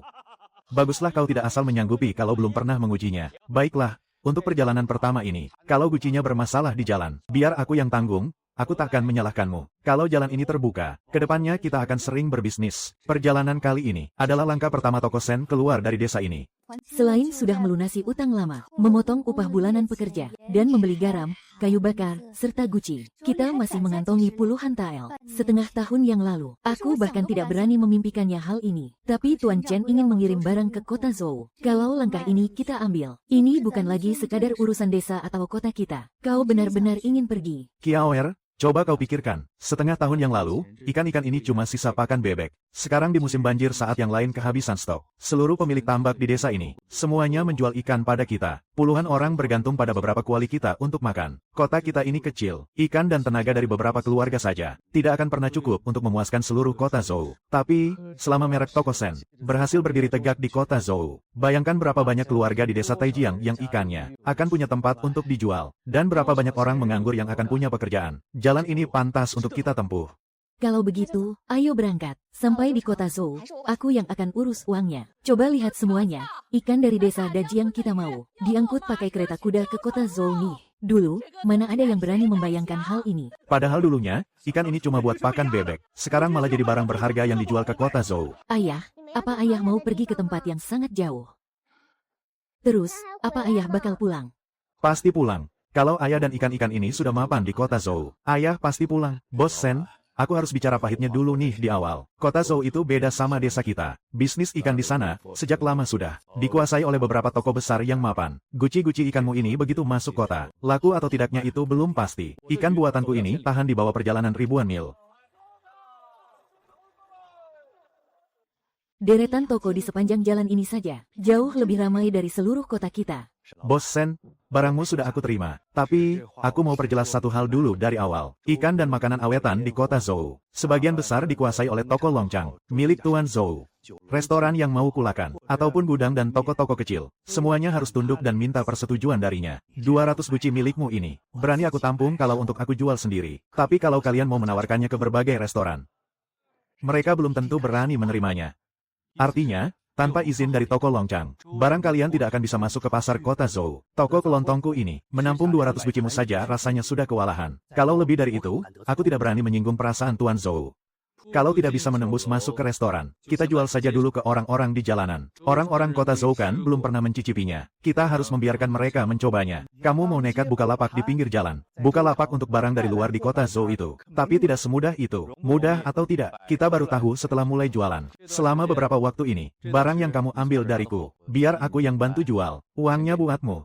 S2: Baguslah kau tidak asal menyanggupi kalau belum pernah mengujinya. Baiklah, untuk perjalanan pertama ini, kalau gucinya bermasalah di jalan, biar aku yang tanggung. Aku takkan menyalahkanmu. Kalau jalan ini terbuka, kedepannya kita akan sering berbisnis. Perjalanan kali ini adalah langkah pertama toko Sen keluar dari desa ini.
S1: Selain sudah melunasi utang lama, memotong upah bulanan pekerja, dan membeli garam, kayu bakar, serta guci, kita masih mengantongi puluhan tael. Setengah tahun yang lalu, aku bahkan tidak berani memimpikannya hal ini. Tapi Tuan Chen ingin mengirim barang ke kota Zhou. Kalau langkah ini kita ambil, ini bukan lagi sekadar urusan desa atau kota kita. Kau benar-benar ingin pergi.
S2: Kiaoer, coba kau pikirkan, setengah tahun yang lalu, ikan-ikan ini cuma sisa pakan bebek. Sekarang di musim banjir saat yang lain kehabisan stok. Seluruh pemilik tambak di desa ini, semuanya menjual ikan pada kita. Puluhan orang bergantung pada beberapa kuali kita untuk makan. Kota kita ini kecil, ikan dan tenaga dari beberapa keluarga saja tidak akan pernah cukup untuk memuaskan seluruh kota Zhou. Tapi, selama merek toko Sen berhasil berdiri tegak di kota Zhou, bayangkan berapa banyak keluarga di desa Taijiang yang ikannya akan punya tempat untuk dijual, dan berapa banyak orang menganggur yang akan punya pekerjaan. Jalan ini pantas untuk kita tempuh.
S1: Kalau begitu, ayo berangkat. Sampai di kota Zhou, aku yang akan urus uangnya. Coba lihat semuanya. Ikan dari desa Dajiang kita mau diangkut pakai kereta kuda ke kota Zhou nih. Dulu, mana ada yang berani membayangkan hal ini.
S2: Padahal dulunya, ikan ini cuma buat pakan bebek. Sekarang malah jadi barang berharga yang dijual ke kota Zhou.
S1: Ayah, apa ayah mau pergi ke tempat yang sangat jauh? Terus, apa ayah bakal pulang?
S2: Pasti pulang. Kalau ayah dan ikan-ikan ini sudah mapan di kota Zhou, ayah pasti pulang. Bos Sen, aku harus bicara pahitnya dulu nih di awal. Kota Zhou itu beda sama desa kita. Bisnis ikan di sana, sejak lama sudah dikuasai oleh beberapa toko besar yang mapan. Guci-guci ikanmu ini begitu masuk kota, laku atau tidaknya itu belum pasti. Ikan buatanku ini tahan di bawah perjalanan ribuan mil.
S1: Deretan toko di sepanjang jalan ini saja, jauh lebih ramai dari seluruh kota kita.
S2: Bos Sen, barangmu sudah aku terima. Tapi, aku mau perjelas satu hal dulu dari awal. Ikan dan makanan awetan di kota Zhou, sebagian besar dikuasai oleh toko Longchang, milik Tuan Zhou. Restoran yang mau kulakan, ataupun gudang dan toko-toko kecil, semuanya harus tunduk dan minta persetujuan darinya. 200 guci milikmu ini, berani aku tampung kalau untuk aku jual sendiri. Tapi kalau kalian mau menawarkannya ke berbagai restoran, mereka belum tentu berani menerimanya. Artinya, tanpa izin dari toko Longchang, barang kalian tidak akan bisa masuk ke pasar kota Zhou. Toko kelontongku ini, menampung 200 gucimu saja rasanya sudah kewalahan. Kalau lebih dari itu, aku tidak berani menyinggung perasaan Tuan Zhou. Kalau tidak bisa menembus masuk ke restoran, kita jual saja dulu ke orang-orang di jalanan. Orang-orang kota Zhou kan belum pernah mencicipinya. Kita harus membiarkan mereka mencobanya. Kamu mau nekat buka lapak di pinggir jalan. Buka lapak untuk barang dari luar di kota Zhou itu. Tapi tidak semudah itu. Mudah atau tidak, kita baru tahu setelah mulai jualan. Selama beberapa waktu ini, barang yang kamu ambil dariku, biar aku yang bantu jual. Uangnya buatmu.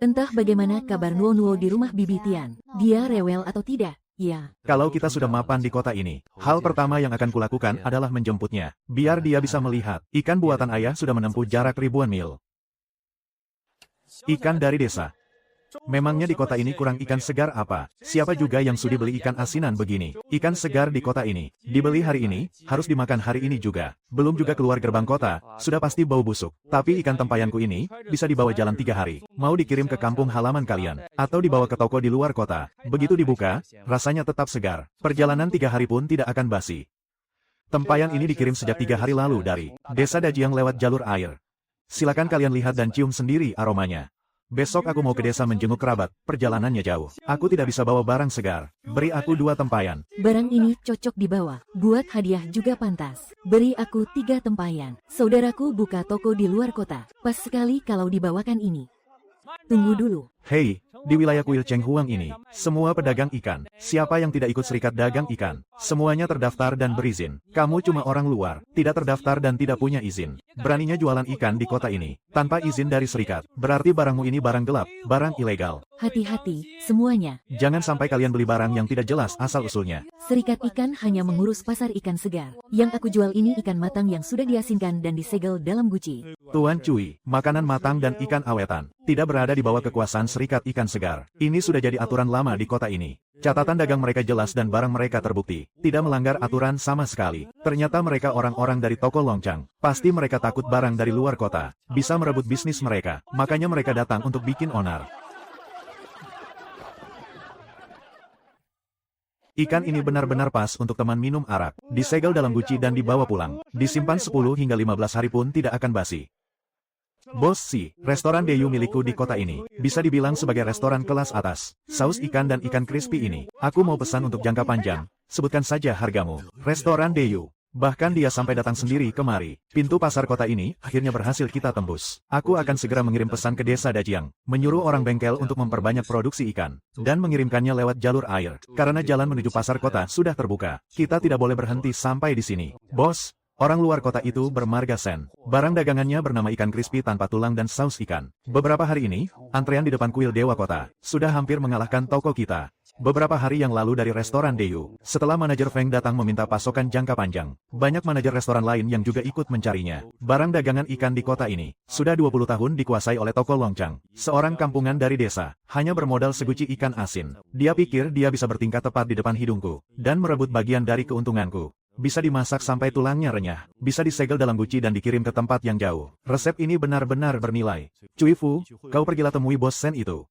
S1: Entah bagaimana kabar Nuo di rumah Bibi Tian. Dia rewel atau tidak? Ya.
S2: Kalau kita sudah mapan di kota ini, hal pertama yang akan kulakukan adalah menjemputnya. Biar dia bisa melihat, ikan buatan ayah sudah menempuh jarak ribuan mil. Ikan dari desa. Memangnya di kota ini kurang ikan segar apa? Siapa juga yang sudi beli ikan asinan begini? Ikan segar di kota ini, dibeli hari ini, harus dimakan hari ini juga. Belum juga keluar gerbang kota, sudah pasti bau busuk. Tapi ikan tempayanku ini, bisa dibawa jalan 3 hari. Mau dikirim ke kampung halaman kalian, atau dibawa ke toko di luar kota. Begitu dibuka, rasanya tetap segar. Perjalanan 3 hari pun tidak akan basi. Tempayan ini dikirim sejak 3 hari lalu dari desa Dajiang lewat jalur air. Silakan kalian lihat dan cium sendiri aromanya. Besok aku mau ke desa menjenguk kerabat, perjalanannya jauh. Aku tidak bisa bawa barang segar. Beri aku 2 tempayan.
S1: Barang ini cocok dibawa. Buat hadiah juga pantas. Beri aku 3 tempayan. Saudaraku buka toko di luar kota. Pas sekali kalau dibawakan ini. Tunggu dulu.
S2: Hei, di wilayah kuil Cheng Huang ini, semua pedagang ikan, siapa yang tidak ikut serikat dagang ikan, semuanya terdaftar dan berizin. Kamu cuma orang luar, tidak terdaftar dan tidak punya izin. Beraninya jualan ikan di kota ini, tanpa izin dari serikat. Berarti barangmu ini barang gelap, barang ilegal.
S1: Hati-hati, semuanya.
S2: Jangan sampai kalian beli barang yang tidak jelas asal-usulnya.
S1: Serikat ikan hanya mengurus pasar ikan segar. Yang aku jual ini ikan matang yang sudah diasinkan dan disegel dalam guci.
S2: Tuan Cui, makanan matang dan ikan awetan, tidak berada di bawah kekuasaan serikat ikan segar. Ini sudah jadi aturan lama di kota ini. Catatan dagang mereka jelas dan barang mereka terbukti. Tidak melanggar aturan sama sekali. Ternyata mereka orang-orang dari toko Longchang. Pasti mereka takut barang dari luar kota bisa merebut bisnis mereka. Makanya mereka datang untuk bikin onar. Ikan ini benar-benar pas untuk teman minum arak. Disegel dalam guci dan dibawa pulang. Disimpan 10 hingga 15 hari pun tidak akan basi. Bos Si, restoran Deyu milikku di kota ini, bisa dibilang sebagai restoran kelas atas. Saus ikan dan ikan crispy ini, aku mau pesan untuk jangka panjang. Sebutkan saja hargamu. Restoran Deyu. Bahkan dia sampai datang sendiri kemari. Pintu pasar kota ini akhirnya berhasil kita tembus. Aku akan segera mengirim pesan ke desa Dajiang, menyuruh orang bengkel untuk memperbanyak produksi ikan, dan mengirimkannya lewat jalur air. Karena jalan menuju pasar kota sudah terbuka, kita tidak boleh berhenti sampai di sini. Bos, orang luar kota itu bermarga sen. Barang dagangannya bernama ikan crispy tanpa tulang dan saus ikan. Beberapa hari ini, antrean di depan kuil Dewa Kota sudah hampir mengalahkan toko kita. Beberapa hari yang lalu dari restoran Deyu, setelah manajer Feng datang meminta pasokan jangka panjang, banyak manajer restoran lain yang juga ikut mencarinya. Barang dagangan ikan di kota ini, sudah 20 tahun dikuasai oleh toko Longchang. Seorang kampungan dari desa, hanya bermodal seguci ikan asin. Dia pikir dia bisa bertingkah tepat di depan hidungku, dan merebut bagian dari keuntunganku. Bisa dimasak sampai tulangnya renyah, bisa disegel dalam guci dan dikirim ke tempat yang jauh. Resep ini benar-benar bernilai. Cui Fu, kau pergilah temui bos Sen itu.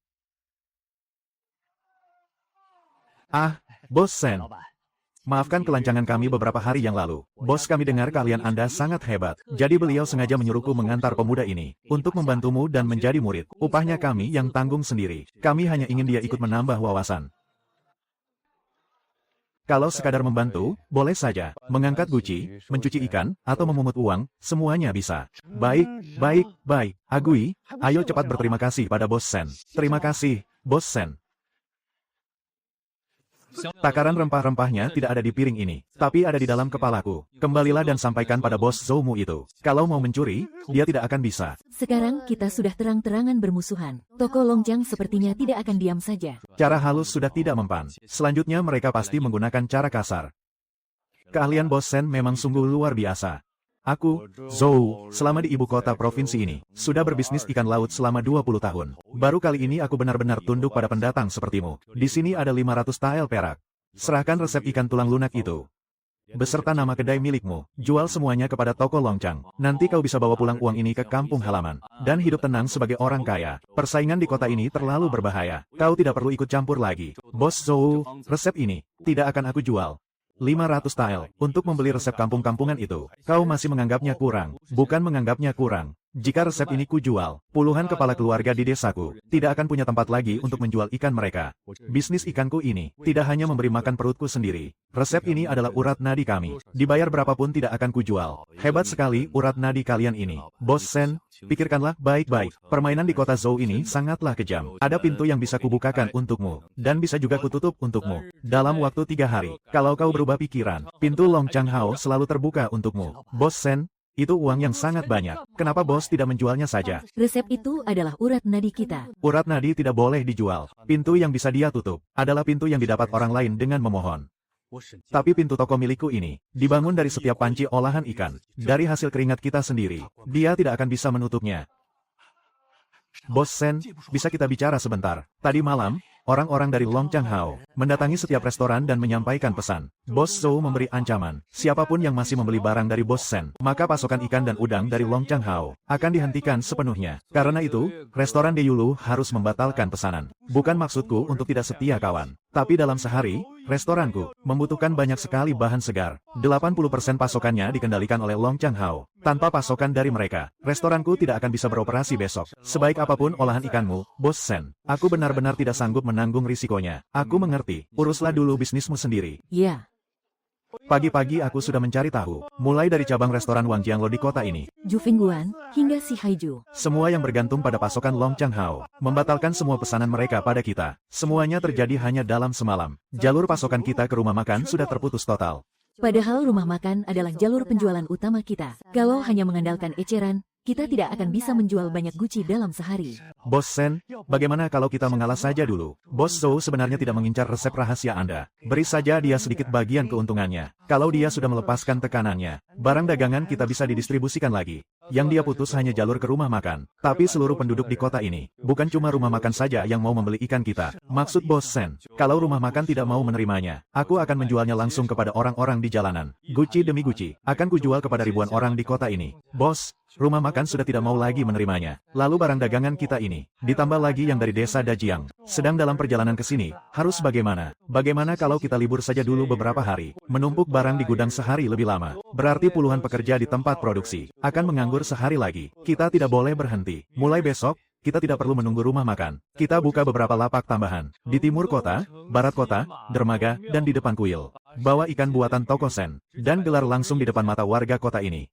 S2: Ah, Bos Sen. Maafkan kelancangan kami beberapa hari yang lalu. Bos, kami dengar kalian Anda sangat hebat. Jadi beliau sengaja menyuruhku mengantar pemuda ini untuk membantumu dan menjadi murid. Upahnya kami yang tanggung sendiri. Kami hanya ingin dia ikut menambah wawasan. Kalau sekadar membantu, boleh saja. Mengangkat guci, mencuci ikan, atau memungut uang, semuanya bisa. Baik, baik, baik. Agui, ayo cepat berterima kasih pada Bos Sen. Terima kasih, Bos Sen. Takaran rempah-rempahnya tidak ada di piring ini, tapi ada di dalam kepalaku. Kembalilah dan sampaikan pada bos Zoumu itu. Kalau mau mencuri, dia tidak akan bisa.
S1: Sekarang kita sudah terang-terangan bermusuhan. Toko Longchang sepertinya tidak akan diam saja.
S2: Cara halus sudah tidak mempan. Selanjutnya mereka pasti menggunakan cara kasar. Keahlian Bos Sen memang sungguh luar biasa. Aku, Zhou, selama di ibu kota provinsi ini, sudah berbisnis ikan laut selama 20 tahun. Baru kali ini aku benar-benar tunduk pada pendatang sepertimu. Di sini ada 500 tael perak. Serahkan resep ikan tulang lunak itu beserta nama kedai milikmu, jual semuanya kepada toko Longchang. Nanti kau bisa bawa pulang uang ini ke kampung halaman, dan hidup tenang sebagai orang kaya. Persaingan di kota ini terlalu berbahaya. Kau tidak perlu ikut campur lagi. Bos Zhou, resep ini tidak akan aku jual. 500 tael, untuk membeli resep kampung-kampungan itu. Kau masih menganggapnya kurang, bukan menganggapnya kurang. Jika resep ini kujual, puluhan kepala keluarga di desaku tidak akan punya tempat lagi untuk menjual ikan mereka. Bisnis ikanku ini tidak hanya memberi makan perutku sendiri. Resep ini adalah urat nadi kami. Dibayar berapapun tidak akan kujual. Hebat sekali urat nadi kalian ini. Bos Sen, pikirkanlah baik-baik. Permainan di kota Zhou ini sangatlah kejam. Ada pintu yang bisa kubukakan untukmu, dan bisa juga kututup untukmu. Dalam waktu 3 hari, kalau kau berubah pikiran, pintu Longchang Hao selalu terbuka untukmu. Bos Sen, itu uang yang sangat banyak. Kenapa bos tidak menjualnya saja?
S1: Resep itu adalah urat nadi kita.
S2: Urat nadi tidak boleh dijual. Pintu yang bisa dia tutup adalah pintu yang didapat orang lain dengan memohon. Tapi pintu toko milikku ini dibangun dari setiap panci olahan ikan, dari hasil keringat kita sendiri. Dia tidak akan bisa menutupnya. Bos Sen, bisa kita bicara sebentar? Tadi malam, orang-orang dari Longchang Hao mendatangi setiap restoran dan menyampaikan pesan. Bos Zhou memberi ancaman, siapapun yang masih membeli barang dari Bos Sen, maka pasokan ikan dan udang dari Longchang Hao akan dihentikan sepenuhnya. Karena itu, restoran Deyulu harus membatalkan pesanan. Bukan maksudku untuk tidak setia kawan, tapi dalam sehari, restoranku membutuhkan banyak sekali bahan segar. 80% pasokannya dikendalikan oleh Longchang Hao. Tanpa pasokan dari mereka, restoranku tidak akan bisa beroperasi besok. Sebaik apapun olahan ikanmu, Bos Sen, aku benar-benar tidak sanggup menanggung risikonya. Aku mengerti, uruslah dulu bisnismu sendiri.
S1: Ya.
S2: Pagi-pagi aku sudah mencari tahu, mulai dari cabang restoran Wang Jianglo di kota ini.
S1: Ju Fingguan, hingga si Haiju.
S2: Semua yang bergantung pada pasokan Longchang Hao, membatalkan semua pesanan mereka pada kita. Semuanya terjadi hanya dalam semalam. Jalur pasokan kita ke rumah makan sudah terputus total.
S1: Padahal rumah makan adalah jalur penjualan utama kita. Kalau hanya mengandalkan eceran, kita tidak akan bisa menjual banyak guci dalam sehari.
S2: Bos Sen, bagaimana kalau kita mengalah saja dulu? Bos Zhou sebenarnya tidak mengincar resep rahasia Anda. Beri saja dia sedikit bagian keuntungannya. Kalau dia sudah melepaskan tekanannya, barang dagangan kita bisa didistribusikan lagi. Yang dia putus hanya jalur ke rumah makan. Tapi seluruh penduduk di kota ini, bukan cuma rumah makan saja yang mau membeli ikan kita. Maksud Bos Sen, kalau rumah makan tidak mau menerimanya, aku akan menjualnya langsung kepada orang-orang di jalanan. Guci demi guci, akan kujual kepada ribuan orang di kota ini. Bos, rumah makan sudah tidak mau lagi menerimanya. Lalu barang dagangan kita ini, ditambah lagi yang dari desa Dajiang, sedang dalam perjalanan ke sini, harus bagaimana? Bagaimana kalau kita libur saja dulu beberapa hari, menumpuk barang di gudang sehari lebih lama? Berarti puluhan pekerja di tempat produksi akan menganggur sehari lagi. Kita tidak boleh berhenti. Mulai besok, kita tidak perlu menunggu rumah makan. Kita buka beberapa lapak tambahan di timur kota, barat kota, dermaga, dan di depan kuil. Bawa ikan buatan toko Sen, dan gelar langsung di depan mata warga kota ini.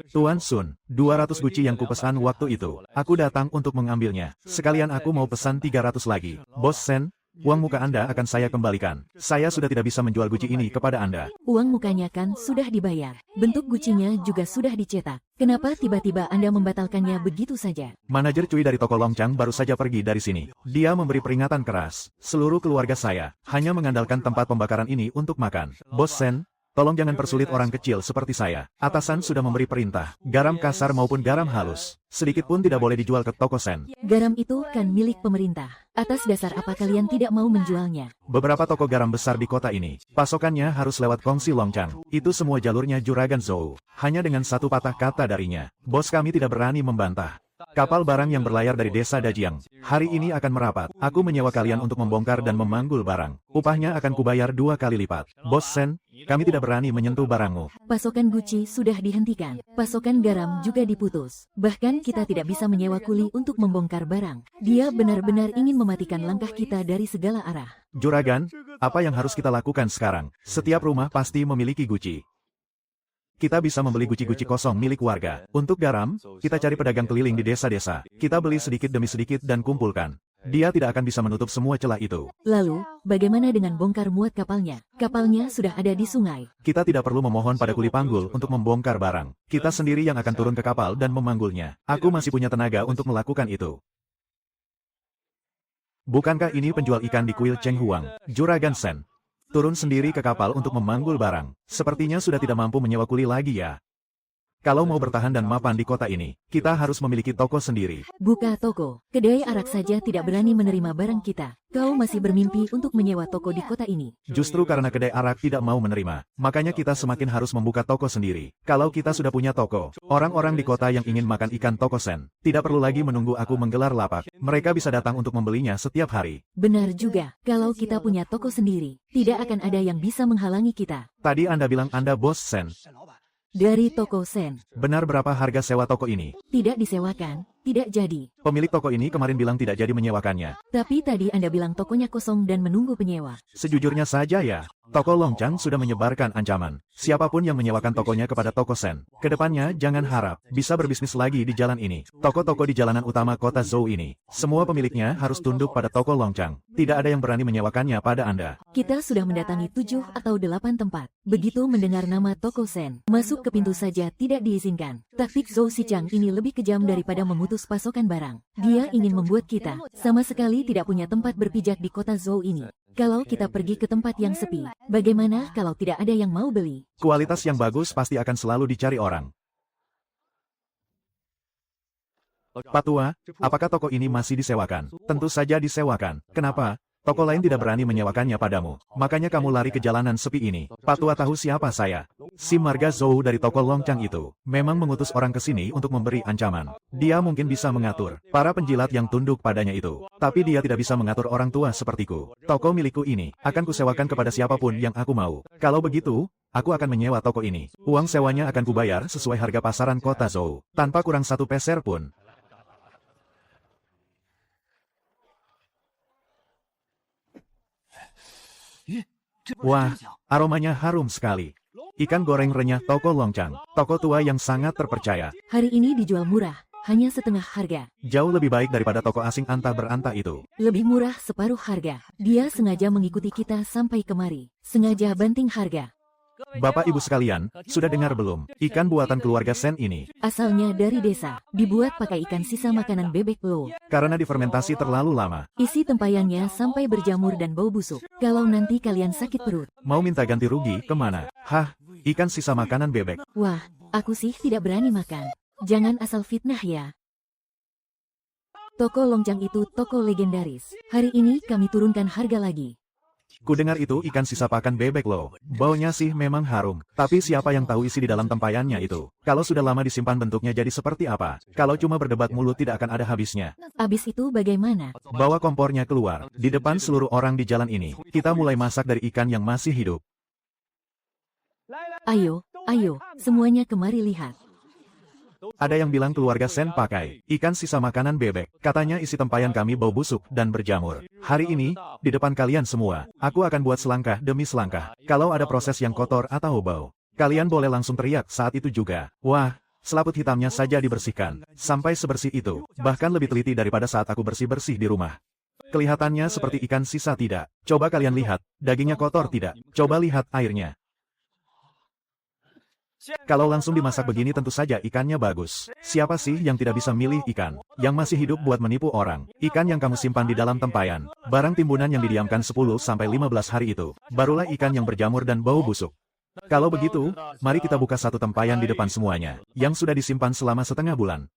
S2: Tuan Sun, 200 guci yang kupesan waktu itu, aku datang untuk mengambilnya. Sekalian aku mau pesan 300 lagi. Bos Sen, uang muka Anda akan saya kembalikan. Saya sudah tidak bisa menjual guci ini kepada Anda.
S1: Uang mukanya kan sudah dibayar. Bentuk gucinya juga sudah dicetak. Kenapa tiba-tiba Anda membatalkannya begitu saja?
S2: Manajer Cui dari toko Longchang baru saja pergi dari sini. Dia memberi peringatan keras. Seluruh keluarga saya hanya mengandalkan tempat pembakaran ini untuk makan. Bos Sen, tolong jangan persulit orang kecil seperti saya. Atasan sudah memberi perintah, garam kasar maupun garam halus, sedikit pun tidak boleh dijual ke toko Sen.
S1: Garam itu kan milik pemerintah. Atas dasar apa kalian tidak mau menjualnya?
S2: Beberapa toko garam besar di kota ini, pasokannya harus lewat kongsi Longchang. Itu semua jalurnya Juragan Zhou. Hanya dengan satu patah kata darinya, bos kami tidak berani membantah. Kapal barang yang berlayar dari desa Dajiang, hari ini akan merapat. Aku menyewa kalian untuk membongkar dan memanggul barang. Upahnya akan kubayar 2 kali lipat. Bos Sen, kami tidak berani menyentuh barangmu.
S1: Pasokan guci sudah dihentikan. Pasokan garam juga diputus. Bahkan kita tidak bisa menyewa kuli untuk membongkar barang. Dia benar-benar ingin mematikan langkah kita dari segala arah.
S2: Juragan, apa yang harus kita lakukan sekarang? Setiap rumah pasti memiliki guci. Kita bisa membeli guci-guci kosong milik warga. Untuk garam, kita cari pedagang keliling di desa-desa. Kita beli sedikit demi sedikit dan kumpulkan. Dia tidak akan bisa menutup semua celah itu.
S1: Lalu, bagaimana dengan bongkar muat kapalnya? Kapalnya sudah ada di sungai.
S2: Kita tidak perlu memohon pada kuli panggul untuk membongkar barang. Kita sendiri yang akan turun ke kapal dan memanggulnya. Aku masih punya tenaga untuk melakukan itu. Bukankah ini penjual ikan di kuil Cheng Huang, Juragan Sen? Turun sendiri ke kapal untuk memanggul barang. Sepertinya sudah tidak mampu menyewa kuli lagi ya. Kalau mau bertahan dan mapan di kota ini, kita harus memiliki toko sendiri.
S1: Buka toko. Kedai arak saja tidak berani menerima barang kita. Kau masih bermimpi untuk menyewa toko di kota ini.
S2: Justru karena kedai arak tidak mau menerima, makanya kita semakin harus membuka toko sendiri. Kalau kita sudah punya toko, orang-orang di kota yang ingin makan ikan toko sen, tidak perlu lagi menunggu aku menggelar lapak. Mereka bisa datang untuk membelinya setiap hari.
S1: Benar juga, kalau kita punya toko sendiri, tidak akan ada yang bisa menghalangi kita.
S2: Tadi Anda bilang Anda bos sen.
S1: Dari toko sen,
S2: Benar berapa harga sewa toko ini?
S1: tidak disewakan, tidak jadi.
S2: Pemilik toko ini kemarin bilang tidak jadi menyewakannya.
S1: Tapi tadi Anda bilang tokonya kosong dan menunggu penyewa.
S2: Sejujurnya saja ya, toko Longchang sudah menyebarkan ancaman. Siapapun yang menyewakan tokonya kepada toko sen, kedepannya jangan harap bisa berbisnis lagi di jalan ini. Toko-toko di jalanan utama kota Zhou ini, semua pemiliknya harus tunduk pada toko Longchang. Tidak ada yang berani menyewakannya pada Anda.
S1: Kita sudah mendatangi 7 atau 8 tempat. Begitu mendengar nama toko sen, masuk ke pintu saja tidak diizinkan. Taktik Zhou Sichang ini lebih kejam daripada memutus pasokan barang. Dia ingin membuat kita sama sekali tidak punya tempat berpijak di kota Zhou ini. Kalau kita pergi ke tempat yang sepi, bagaimana kalau tidak ada yang mau beli?
S2: Kualitas yang bagus pasti akan selalu dicari orang. Pak Tua, apakah toko ini masih disewakan? Tentu saja disewakan. Kenapa? Toko lain tidak berani menyewakannya padamu. Makanya kamu lari ke jalanan sepi ini. Pak Tua tahu siapa saya? Si marga Zhou dari toko Longchang itu memang mengutus orang ke sini untuk memberi ancaman. Dia mungkin bisa mengatur para penjilat yang tunduk padanya itu. Tapi dia tidak bisa mengatur orang tua sepertiku. Toko milikku ini akan kusewakan kepada siapapun yang aku mau. Kalau begitu, aku akan menyewa toko ini. Uang sewanya akan kubayar sesuai harga pasaran kota Zhou, tanpa kurang 1 peser pun. Wah, aromanya harum sekali. Ikan goreng renyah toko Longchang, toko tua yang sangat terpercaya.
S1: Hari ini dijual murah, hanya setengah harga.
S2: Jauh lebih baik daripada toko asing antah berantah itu.
S1: Lebih murah separuh harga. Dia sengaja mengikuti kita sampai kemari. Sengaja banting harga.
S2: Bapak ibu sekalian, sudah dengar belum? Ikan buatan keluarga Sen ini,
S1: Asalnya dari desa. Dibuat pakai ikan sisa makanan bebek lo.
S2: karena difermentasi terlalu lama.
S1: Isi tempayannya sampai berjamur dan bau busuk. Kalau nanti kalian sakit perut.
S2: Mau minta ganti rugi, kemana? Hah, ikan sisa makanan bebek.
S1: Wah, aku sih tidak berani makan. Jangan asal fitnah ya. Toko Longchang itu toko legendaris. Hari ini kami turunkan harga lagi.
S2: Kudengar itu ikan sisa pakan bebek loh. Baunya sih memang harum. Tapi siapa yang tahu isi di dalam tempayannya itu? Kalau sudah lama disimpan bentuknya jadi seperti apa? Kalau cuma berdebat mulut tidak akan ada habisnya.
S1: Abis itu bagaimana?
S2: Bawa kompornya keluar. Di depan seluruh orang di jalan ini, kita mulai masak dari ikan yang masih hidup.
S1: Ayo, ayo, semuanya kemari lihat.
S2: Ada yang bilang keluarga Sen pakai ikan sisa makanan bebek. Katanya isi tempayan kami bau busuk dan berjamur. Hari ini, di depan kalian semua, aku akan buat selangkah demi selangkah. Kalau ada proses yang kotor atau bau, kalian boleh langsung teriak saat itu juga. Wah, selaput hitamnya saja dibersihkan. Sampai sebersih itu, bahkan lebih teliti daripada saat aku bersih-bersih di rumah. Kelihatannya seperti ikan sisa tidak. Coba kalian lihat, dagingnya kotor tidak. Coba lihat airnya. Kalau langsung dimasak begini tentu saja ikannya bagus. Siapa sih yang tidak bisa milih ikan yang masih hidup buat menipu orang? Ikan yang kamu simpan di dalam tempayan, barang timbunan yang didiamkan 10-15 hari itu, barulah ikan yang berjamur dan bau busuk. Kalau begitu, mari kita buka satu tempayan di depan semuanya, yang sudah disimpan selama setengah bulan.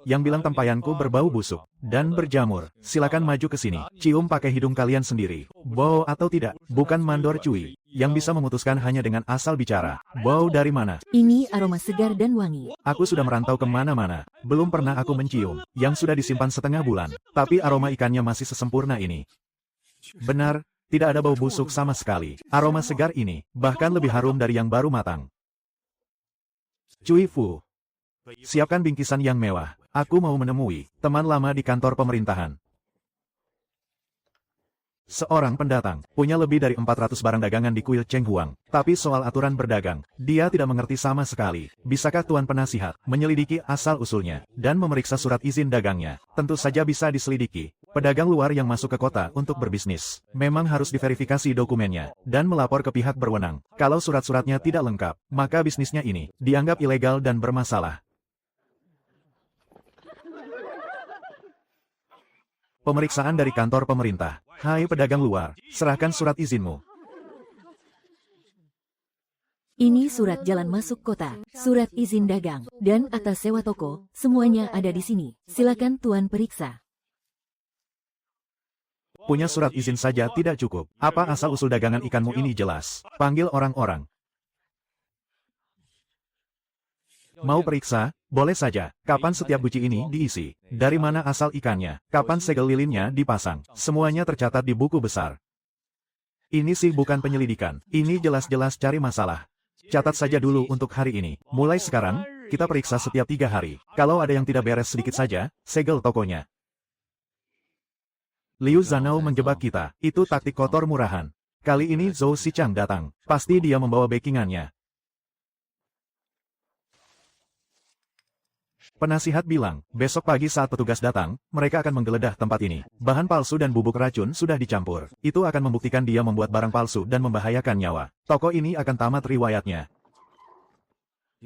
S2: Yang bilang tempayanku berbau busuk dan berjamur, silakan maju ke sini. Cium pakai hidung kalian sendiri. Bau atau tidak, bukan mandor cuy. Yang bisa memutuskan hanya dengan asal bicara. Bau dari mana?
S1: Ini aroma segar dan wangi.
S2: Aku sudah merantau kemana-mana. Belum pernah aku mencium yang sudah disimpan setengah bulan. Tapi aroma ikannya masih sesempurna ini. Benar, tidak ada bau busuk sama sekali. Aroma segar ini, bahkan lebih harum dari yang baru matang. Cui Fu. Siapkan bingkisan yang mewah. Aku mau menemui teman lama di kantor pemerintahan. Seorang pendatang, punya lebih dari 400 barang dagangan di kuil Cheng Huang. Tapi soal aturan berdagang, dia tidak mengerti sama sekali. Bisakah Tuan Penasihat menyelidiki asal-usulnya dan memeriksa surat izin dagangnya? Tentu saja bisa diselidiki. Pedagang luar yang masuk ke kota untuk berbisnis, memang harus diverifikasi dokumennya dan melapor ke pihak berwenang. Kalau surat-suratnya tidak lengkap, maka bisnisnya ini dianggap ilegal dan bermasalah. Pemeriksaan dari kantor pemerintah. Hai pedagang luar, serahkan surat izinmu.
S1: Ini surat jalan masuk kota, surat izin dagang, dan atas sewa toko, semuanya ada di sini. Silakan Tuan periksa.
S2: Punya surat izin saja tidak cukup. Apa asal-usul dagangan ikanmu ini jelas? Panggil orang-orang. Mau periksa? Boleh saja. Kapan setiap guci ini diisi? Dari mana asal ikannya? Kapan segel lilinnya dipasang? Semuanya tercatat di buku besar. Ini sih bukan penyelidikan. Ini jelas-jelas cari masalah. Catat saja dulu untuk hari ini. Mulai sekarang, kita periksa setiap 3 hari. Kalau ada yang tidak beres sedikit saja, segel tokonya. Liu Zanao menjebak kita. Itu taktik kotor murahan. Kali ini Zhou Xichang datang. Pasti dia membawa backingannya. Penasihat bilang, besok pagi saat petugas datang, mereka akan menggeledah tempat ini. Bahan palsu dan bubuk racun sudah dicampur. Itu akan membuktikan dia membuat barang palsu dan membahayakan nyawa. Toko ini akan tamat riwayatnya.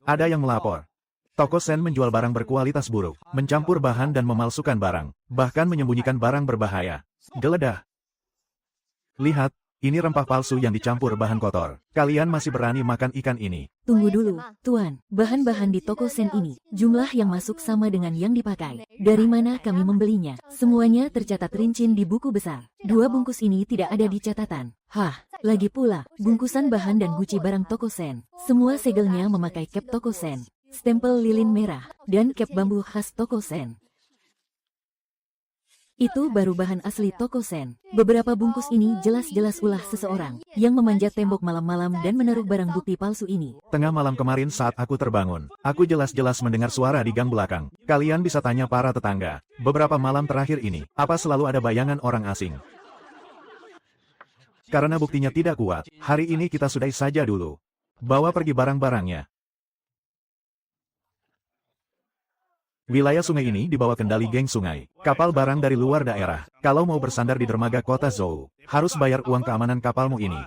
S2: Ada yang melapor. Toko Sen menjual barang berkualitas buruk, mencampur bahan dan memalsukan barang, bahkan menyembunyikan barang berbahaya. Geledah. Lihat, ini rempah palsu yang dicampur bahan kotor. Kalian masih berani makan ikan ini?
S1: Tunggu dulu, Tuan. Bahan-bahan di toko Sen ini, jumlah yang masuk sama dengan yang dipakai. Dari mana kami membelinya? Semuanya tercatat rinci di buku besar. 2 bungkus ini tidak ada di catatan. Hah, lagi pula, bungkusan bahan dan guci barang toko Sen. Semua segelnya memakai cap toko Sen, stempel lilin merah, dan cap bambu khas toko Sen. Itu baru bahan asli toko Sen. Beberapa bungkus ini jelas-jelas ulah seseorang yang memanjat tembok malam-malam dan menaruh barang bukti palsu ini.
S2: Tengah malam kemarin saat aku terbangun, aku jelas-jelas mendengar suara di gang belakang. Kalian bisa tanya para tetangga. Beberapa malam terakhir ini, apa selalu ada bayangan orang asing? Karena buktinya tidak kuat, hari ini kita sudahi saja dulu. Bawa pergi barang-barangnya. Wilayah sungai ini dibawa kendali geng sungai. Kapal barang dari luar daerah. Kalau mau bersandar di dermaga kota Zhou, harus bayar uang keamanan kapalmu ini.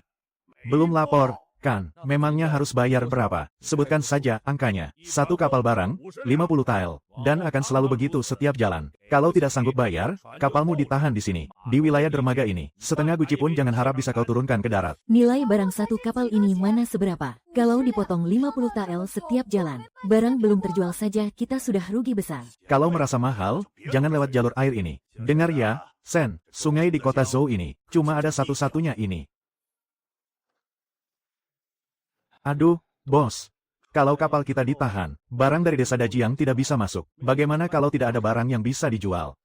S2: Belum lapor, kan? Memangnya harus bayar berapa? Sebutkan saja angkanya. 1 kapal barang, 50 tael. Dan akan selalu begitu setiap jalan. Kalau tidak sanggup bayar, kapalmu ditahan di sini. Di wilayah dermaga ini. Setengah guci pun jangan harap bisa kau turunkan ke darat.
S1: Nilai barang 1 kapal ini mana seberapa? Kalau dipotong 50 tael setiap jalan, barang belum terjual saja kita sudah rugi besar.
S2: Kalau merasa mahal, jangan lewat jalur air ini. Dengar ya, Sen, sungai di kota Zhou ini, cuma ada satu-satunya ini. Aduh, bos. Kalau kapal kita ditahan, barang dari desa Dajiang tidak bisa masuk. Bagaimana kalau tidak ada barang yang bisa dijual?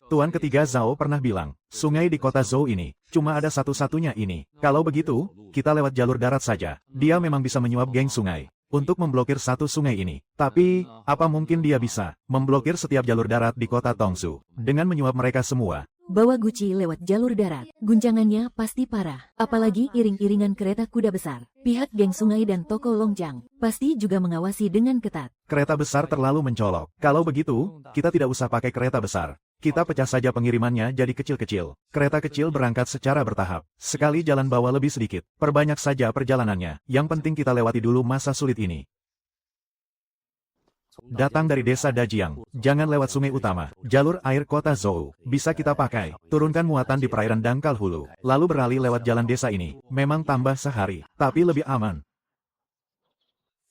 S2: Tuan ketiga Zhao pernah bilang, sungai di kota Zhou ini, cuma ada satu-satunya ini. Kalau begitu, kita lewat jalur darat saja. Dia memang bisa menyuap geng sungai untuk memblokir satu sungai ini. Tapi, apa mungkin dia bisa memblokir setiap jalur darat di kota Tongsu dengan menyuap mereka semua?
S1: Bawa guci lewat jalur darat, guncangannya pasti parah. Apalagi iring-iringan kereta kuda besar. Pihak geng sungai dan toko Longjang pasti juga mengawasi dengan ketat.
S2: Kereta besar terlalu mencolok. Kalau begitu, kita tidak usah pakai kereta besar. Kita pecah saja pengirimannya jadi kecil-kecil. Kereta kecil berangkat secara bertahap. Sekali jalan bawa lebih sedikit. Perbanyak saja perjalanannya. Yang penting kita lewati dulu masa sulit ini. Datang dari desa Dajiang, jangan lewat sungai utama. Jalur air kota Zhou bisa kita pakai. Turunkan muatan di perairan dangkal hulu. Lalu beralih lewat jalan desa ini. Memang tambah sehari, tapi lebih aman.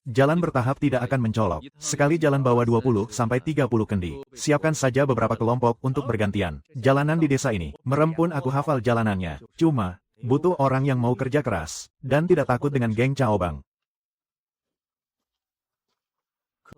S2: Jalan bertahap tidak akan mencolok. Sekali jalan bawa 20-30 kendi. Siapkan saja beberapa kelompok untuk bergantian. Jalanan di desa ini, merempun aku hafal jalanannya. Cuma, butuh orang yang mau kerja keras, dan tidak takut dengan geng Caobang.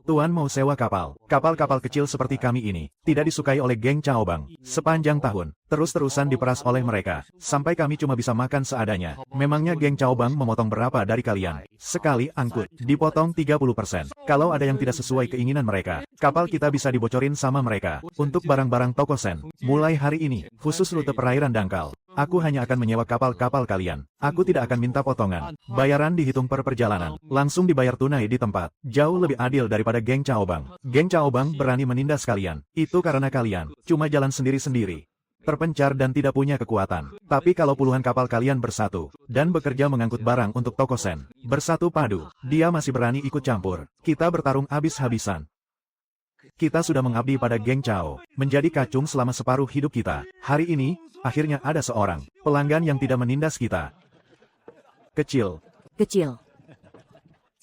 S2: Tuan mau sewa kapal. Kapal-kapal kecil seperti kami ini, tidak disukai oleh geng Caobang. Sepanjang tahun, terus-terusan diperas oleh mereka, sampai kami cuma bisa makan seadanya. Memangnya geng Caobang memotong berapa dari kalian? Sekali angkut, dipotong 30%. Kalau ada yang tidak sesuai keinginan mereka, kapal kita bisa dibocorin sama mereka. Untuk barang-barang toko Sen, mulai hari ini, khusus rute perairan dangkal, aku hanya akan menyewa kapal-kapal kalian. Aku tidak akan minta potongan. Bayaran dihitung per perjalanan. Langsung dibayar tunai di tempat. Jauh lebih adil daripada geng Caobang. Geng Caobang berani menindas kalian. Itu karena kalian cuma jalan sendiri-sendiri. Terpencar dan tidak punya kekuatan. Tapi kalau puluhan kapal kalian bersatu, dan bekerja mengangkut barang untuk toko Sen, bersatu padu, dia masih berani ikut campur. Kita bertarung habis-habisan. Kita sudah mengabdi pada geng Cao, menjadi kacung selama separuh hidup kita. Hari ini, akhirnya ada seorang pelanggan yang tidak menindas kita. Kecil.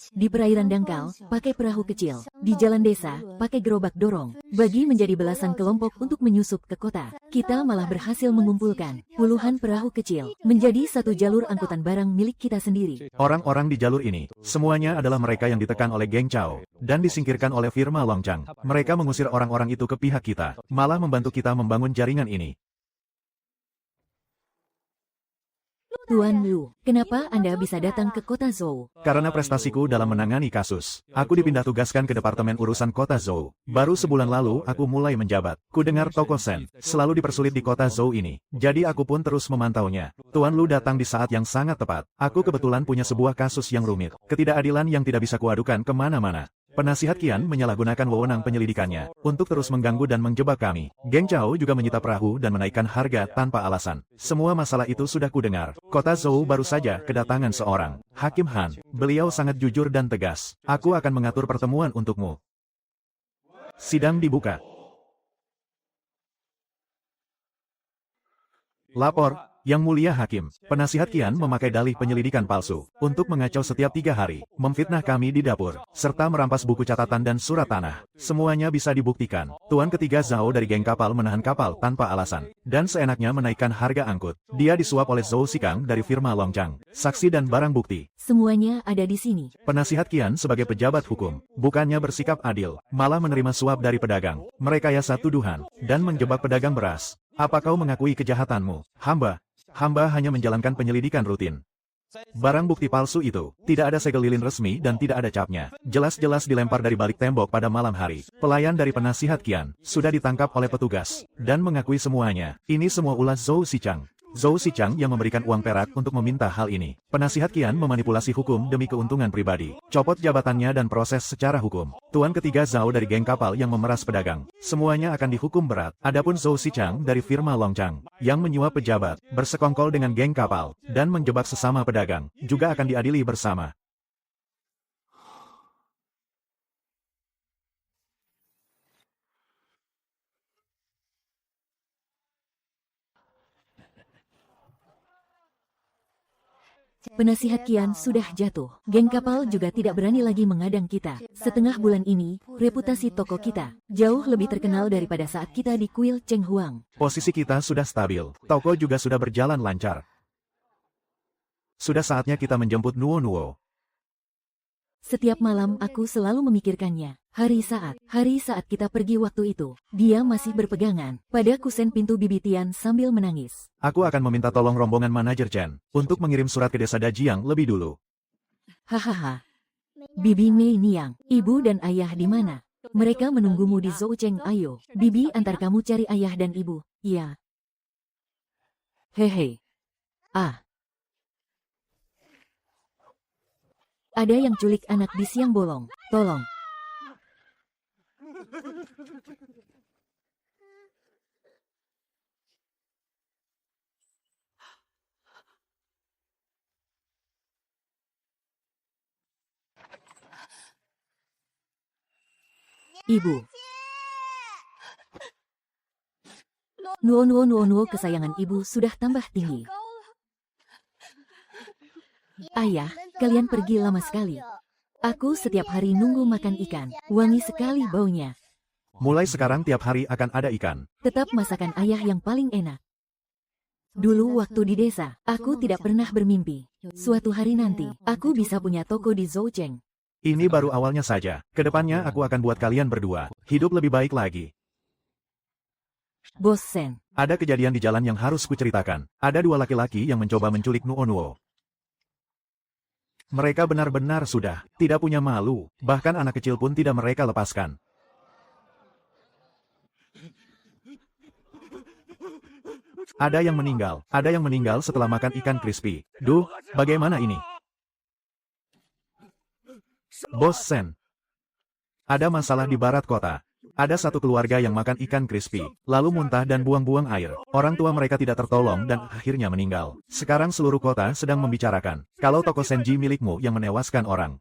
S1: Di perairan dangkal, pakai perahu kecil. Di jalan desa, pakai gerobak dorong. Bagi menjadi belasan kelompok untuk menyusup ke kota. Kita malah berhasil mengumpulkan puluhan perahu kecil menjadi satu jalur angkutan barang milik kita sendiri.
S2: Orang-orang di jalur ini, semuanya adalah mereka yang ditekan oleh geng Chao, dan disingkirkan oleh firma Longchang. Mereka mengusir orang-orang itu ke pihak kita, malah membantu kita membangun jaringan ini.
S1: Tuan Lu, kenapa Anda bisa datang ke kota Zhou?
S2: Karena prestasiku dalam menangani kasus, aku dipindah tugaskan ke Departemen Urusan Kota Zhou. Baru sebulan lalu aku mulai menjabat. Ku dengar Toko Sen selalu dipersulit di kota Zhou ini, jadi aku pun terus memantaunya. Tuan Lu datang di saat yang sangat tepat. Aku kebetulan punya sebuah kasus yang rumit, ketidakadilan yang tidak bisa kuadukan kemana-mana. Penasihat Qian menyalahgunakan wewenang penyelidikannya untuk terus mengganggu dan menjebak kami. Geng Chao juga menyita perahu dan menaikkan harga tanpa alasan. Semua masalah itu sudah kudengar. Kota Zhou baru saja kedatangan seorang Hakim Han. Beliau sangat jujur dan tegas. Aku akan mengatur pertemuan untukmu. Sidang dibuka. Lapor. Yang Mulia Hakim, penasihat Qian memakai dalih penyelidikan palsu untuk mengacau setiap 3 hari, memfitnah kami di dapur, serta merampas buku catatan dan surat tanah. Semuanya bisa dibuktikan. Tuan ketiga Zhao dari geng kapal menahan kapal tanpa alasan, dan seenaknya menaikkan harga angkut. Dia disuap oleh Zhou Xikang dari firma Longchang. Saksi dan barang bukti.
S1: Semuanya ada di sini.
S2: Penasihat Qian sebagai pejabat hukum, bukannya bersikap adil, malah menerima suap dari pedagang, merekayasa tuduhan, dan menjebak pedagang beras. Apa kau mengakui kejahatanmu? Hamba hanya menjalankan penyelidikan rutin. Barang bukti palsu itu, tidak ada segel lilin resmi dan tidak ada capnya. Jelas-jelas dilempar dari balik tembok pada malam hari. Pelayan dari penasihat Qian, sudah ditangkap oleh petugas, dan mengakui semuanya. Ini semua ulah Zhou Xikang. Zhou Xikang yang memberikan uang perak untuk meminta hal ini. Penasihat Qian memanipulasi hukum demi keuntungan pribadi. Copot jabatannya dan proses secara hukum. Tuan ketiga Zhao dari geng kapal yang memeras pedagang. Semuanya akan dihukum berat. Adapun Zhou Xikang dari firma Longchang, yang menyuap pejabat, bersekongkol dengan geng kapal, dan menjebak sesama pedagang, juga akan diadili bersama.
S1: Penasihat Qian sudah jatuh. Geng kapal juga tidak berani lagi mengadang kita. Setengah bulan ini, reputasi toko kita jauh lebih terkenal daripada saat kita di kuil Cheng Huang.
S2: Posisi kita sudah stabil. Toko juga sudah berjalan lancar. Sudah saatnya kita menjemput Nuo Nuo.
S1: Setiap malam aku selalu memikirkannya. Hari saat kita pergi waktu itu, dia masih berpegangan pada kusen pintu Bibitian sambil menangis.
S2: Aku akan meminta tolong rombongan manajer Chen untuk mengirim surat ke desa Dajiang lebih dulu.
S1: Hahaha. Bibi Mei Niang, ibu dan ayah di mana? Mereka menunggumu di Zhoucheng. Ayo, Bibi antar kamu cari ayah dan ibu. Iya. Hehe. Ada yang culik anak di siang bolong. Tolong. Ibu. Nuo kesayangan ibu sudah tambah tinggi. Ayah, kalian pergi lama sekali. Aku setiap hari nunggu makan ikan. Wangi sekali baunya.
S2: Mulai sekarang tiap hari akan ada ikan.
S1: Tetap masakan ayah yang paling enak. Dulu waktu di desa, aku tidak pernah bermimpi. Suatu hari nanti, aku bisa punya toko di Zhoucheng.
S2: Ini baru awalnya saja. Kedepannya aku akan buat kalian berdua hidup lebih baik lagi.
S1: Bos Sen.
S2: Ada kejadian di jalan yang harus kuceritakan. Ada 2 laki-laki yang mencoba menculik Nuo Nuo. Mereka benar-benar sudah tidak punya malu, bahkan anak kecil pun tidak mereka lepaskan. Ada yang meninggal setelah makan ikan crispy. Duh, bagaimana ini? Bos Sen. Ada masalah di barat kota. Ada satu keluarga yang makan ikan crispy, lalu muntah dan buang-buang air. Orang tua mereka tidak tertolong dan akhirnya meninggal. Sekarang seluruh kota sedang membicarakan kalau toko Senji milikmu yang menewaskan orang.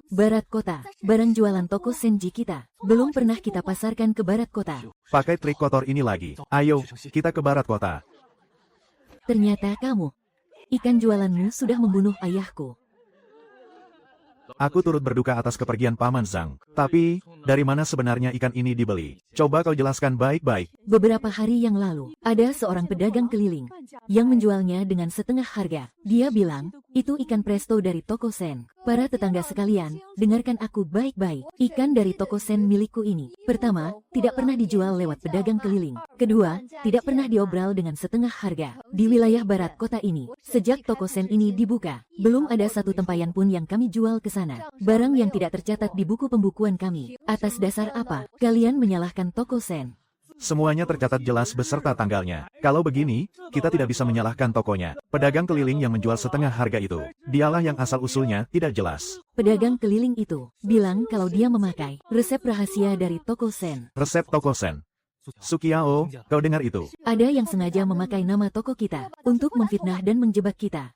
S1: Barat kota, barang jualan toko Senji kita, belum pernah kita pasarkan ke barat kota.
S2: Pakai trik kotor ini lagi. Ayo, kita ke barat kota.
S1: Ternyata kamu. Ikan jualanmu sudah membunuh ayahku.
S2: Aku turut berduka atas kepergian Paman Zhang. Tapi, dari mana sebenarnya ikan ini dibeli? Coba kau jelaskan baik-baik.
S1: Beberapa hari yang lalu, ada seorang pedagang keliling yang menjualnya dengan setengah harga. Dia bilang, itu ikan presto dari toko Sen. Para tetangga sekalian, dengarkan aku baik-baik. Ikan dari toko Sen milikku ini. Pertama, tidak pernah dijual lewat pedagang keliling. Kedua, tidak pernah diobral dengan setengah harga. Di wilayah barat kota ini, sejak toko Sen ini dibuka, belum ada satu tempayan pun yang kami jual ke sana. Barang yang tidak tercatat di buku pembukuan kami. Atas dasar apa kalian menyalahkan toko Sen?
S2: Semuanya tercatat jelas beserta tanggalnya. Kalau begini, kita tidak bisa menyalahkan tokonya. Pedagang keliling yang menjual setengah harga itu, dialah yang asal-usulnya tidak jelas.
S1: Pedagang keliling itu bilang kalau dia memakai resep rahasia dari toko Sen.
S2: Resep toko Sen. Sukiao, kau dengar itu?
S1: Ada yang sengaja memakai nama toko kita untuk memfitnah dan menjebak kita.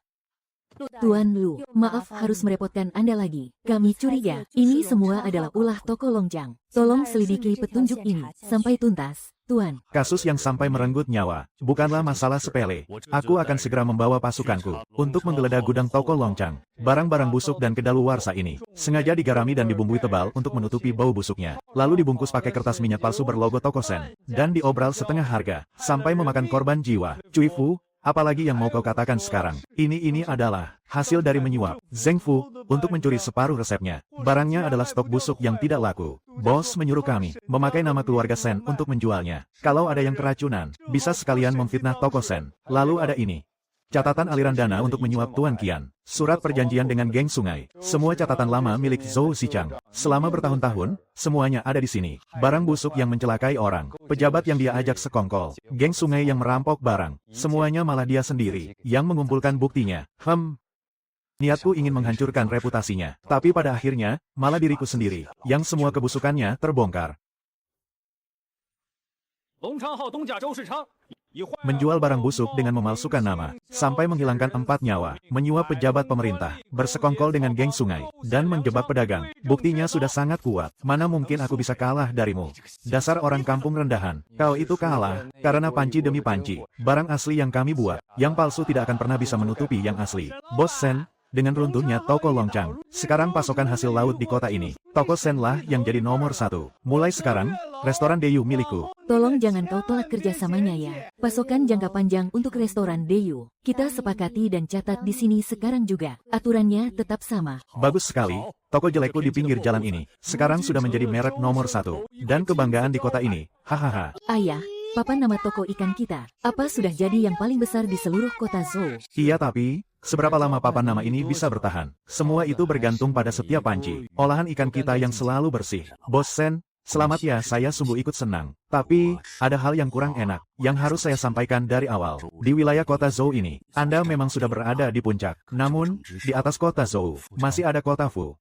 S1: Tuan Lu, maaf harus merepotkan Anda lagi. Kami curiga, ini semua adalah ulah toko Longjang. Tolong selidiki petunjuk ini sampai tuntas, Tuan.
S2: Kasus yang sampai merenggut nyawa, bukanlah masalah sepele. Aku akan segera membawa pasukanku untuk menggeledah gudang toko Longjang. Barang-barang busuk dan kedaluarsa ini sengaja digarami dan dibumbui tebal untuk menutupi bau busuknya. Lalu dibungkus pakai kertas minyak palsu berlogo toko Sen dan diobral setengah harga sampai memakan korban jiwa. Cui Fu, apalagi yang mau kau katakan sekarang? Ini adalah hasil dari menyuap Zheng Fu untuk mencuri separuh resepnya. Barangnya adalah stok busuk yang tidak laku. Bos menyuruh kami memakai nama keluarga Sen untuk menjualnya. Kalau ada yang keracunan, bisa sekalian memfitnah toko Sen. Lalu ada ini. Catatan aliran dana untuk menyuap Tuan Qian. Surat perjanjian dengan geng sungai. Semua catatan lama milik Zhou Xichang. Selama bertahun-tahun, semuanya ada di sini. Barang busuk yang mencelakai orang. Pejabat yang dia ajak sekongkol. Geng sungai yang merampok barang. Semuanya malah dia sendiri yang mengumpulkan buktinya. Niatku ingin menghancurkan reputasinya. Tapi pada akhirnya, malah diriku sendiri yang semua kebusukannya terbongkar. Menjual barang busuk dengan memalsukan nama, sampai menghilangkan 4 nyawa, menyuap pejabat pemerintah, bersekongkol dengan geng sungai, dan menjebak pedagang. Buktinya sudah sangat kuat, mana mungkin aku bisa kalah darimu. Dasar orang kampung rendahan, kau itu kalah, karena panci demi panci. Barang asli yang kami buat, yang palsu tidak akan pernah bisa menutupi yang asli. Bos Sen, dengan runtuhnya toko Longjang, sekarang pasokan hasil laut di kota ini, toko Sen lah yang jadi nomor 1. Mulai sekarang, restoran Deyu milikku.
S1: Tolong jangan kau tolak kerjasamanya ya. Pasokan jangka panjang untuk restoran Deyu. Kita sepakati dan catat di sini sekarang juga. Aturannya tetap sama.
S2: Bagus sekali. Toko jelekku di pinggir jalan ini, sekarang sudah menjadi merek nomor 1. Dan kebanggaan di kota ini. Hahaha.
S1: Ayah, papan nama toko ikan kita, apa sudah jadi yang paling besar di seluruh kota Zhou?
S2: Iya tapi, seberapa lama papan nama ini bisa bertahan? Semua itu bergantung pada setiap panci. Olahan ikan kita yang selalu bersih. Bos Sen, selamat ya, saya sungguh ikut senang. Tapi, ada hal yang kurang enak, yang harus saya sampaikan dari awal. Di wilayah kota Zhou ini, Anda memang sudah berada di puncak. Namun, di atas kota Zhou, masih ada kota Fu.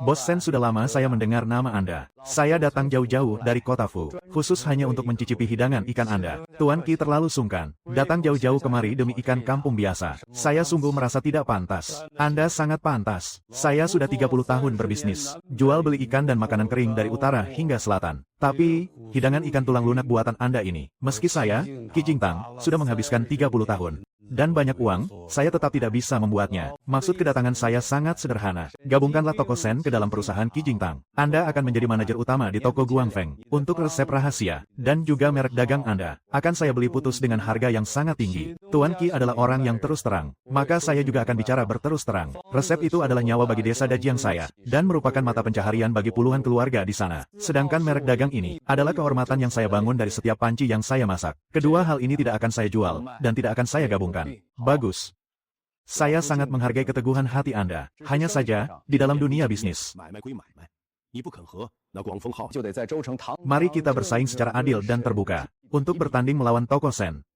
S2: Bos Sen, sudah lama saya mendengar nama Anda. Saya datang jauh-jauh dari kota Fu, khusus hanya untuk mencicipi hidangan ikan Anda. Tuan Qi terlalu sungkan, datang jauh-jauh kemari demi ikan kampung biasa. Saya sungguh merasa tidak pantas. Anda sangat pantas. Saya sudah 30 tahun berbisnis, jual beli ikan dan makanan kering dari utara hingga selatan. Tapi, hidangan ikan tulang lunak buatan Anda ini, meski saya, Qi Jingtang, sudah menghabiskan 30 tahun dan banyak uang, saya tetap tidak bisa membuatnya. Maksud kedatangan saya sangat sederhana. Gabungkanlah toko Sen ke dalam perusahaan Qi Jingtang. Anda akan menjadi manajer utama di toko Guangfeng. Untuk resep rahasia, dan juga merek dagang Anda, akan saya beli putus dengan harga yang sangat tinggi. Tuan Qi adalah orang yang terus terang, maka saya juga akan bicara berterus terang. Resep itu adalah nyawa bagi desa Dajiang saya, dan merupakan mata pencaharian bagi puluhan keluarga di sana. Sedangkan merek dagang ini, adalah kehormatan yang saya bangun dari setiap panci yang saya masak. Kedua hal ini tidak akan saya jual, dan tidak akan saya gabungkan. Bagus. Saya sangat menghargai keteguhan hati Anda. Hanya saja, di dalam dunia bisnis, mari kita bersaing secara adil dan terbuka, untuk bertanding melawan toko Sen.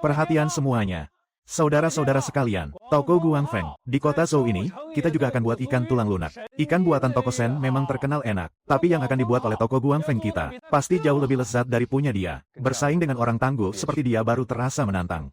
S2: Perhatian semuanya. Saudara-saudara sekalian, toko Guangfeng, di kota Zhou ini, kita juga akan buat ikan tulang lunak. Ikan buatan toko Sen memang terkenal enak, tapi yang akan dibuat oleh toko Guangfeng kita, pasti jauh lebih lezat dari punya dia. Bersaing dengan orang tangguh seperti dia baru terasa menantang.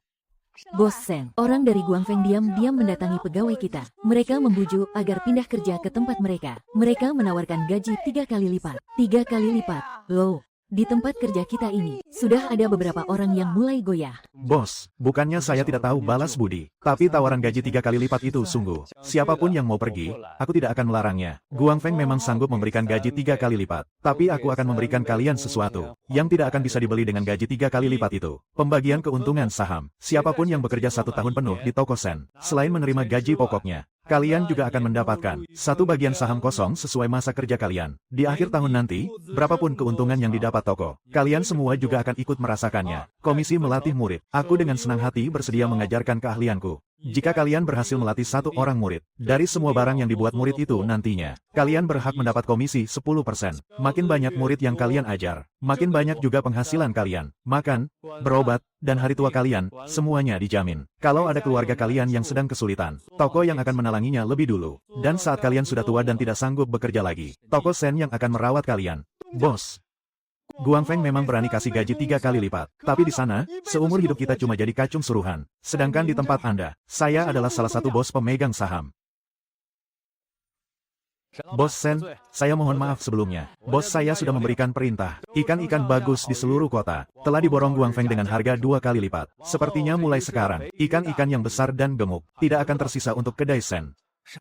S1: Bos Sen, orang dari Guangfeng diam-diam mendatangi pegawai kita. Mereka membujuk agar pindah kerja ke tempat mereka. Mereka menawarkan gaji 3 kali lipat. 3 kali lipat. Loh, Di tempat kerja kita ini, sudah ada beberapa orang yang mulai goyah.
S2: Bos, bukannya saya tidak tahu balas budi, tapi tawaran gaji 3 kali lipat itu sungguh. Siapapun yang mau pergi, aku tidak akan melarangnya. Guang Feng memang sanggup memberikan gaji 3 kali lipat, tapi aku akan memberikan kalian sesuatu yang tidak akan bisa dibeli dengan gaji 3 kali lipat itu. Pembagian keuntungan saham. Siapapun yang bekerja 1 tahun penuh di toko Sen, selain menerima gaji pokoknya, kalian juga akan mendapatkan 1 bagian saham kosong sesuai masa kerja kalian. Di akhir tahun nanti, berapapun keuntungan yang didapat toko, kalian semua juga akan ikut merasakannya. Komisi melatih murid. Aku dengan senang hati bersedia mengajarkan keahlianku. Jika kalian berhasil melatih 1 orang murid, dari semua barang yang dibuat murid itu nantinya, kalian berhak mendapat komisi 10%. Makin banyak murid yang kalian ajar, makin banyak juga penghasilan kalian. Makan, berobat, dan hari tua kalian, semuanya dijamin. Kalau ada keluarga kalian yang sedang kesulitan, toko yang akan menalanginya lebih dulu. Dan saat kalian sudah tua dan tidak sanggup bekerja lagi, toko Sen yang akan merawat kalian. Bos, Guang Feng memang berani kasih gaji 3 kali lipat. Tapi di sana, seumur hidup kita cuma jadi kacung suruhan. Sedangkan di tempat Anda, saya adalah salah satu bos pemegang saham. Bos Sen, saya mohon maaf sebelumnya. Bos saya sudah memberikan perintah. Ikan-ikan bagus di seluruh kota telah diborong Guang Feng dengan harga 2 kali lipat. Sepertinya mulai sekarang, ikan-ikan yang besar dan gemuk tidak akan tersisa untuk kedai Sen.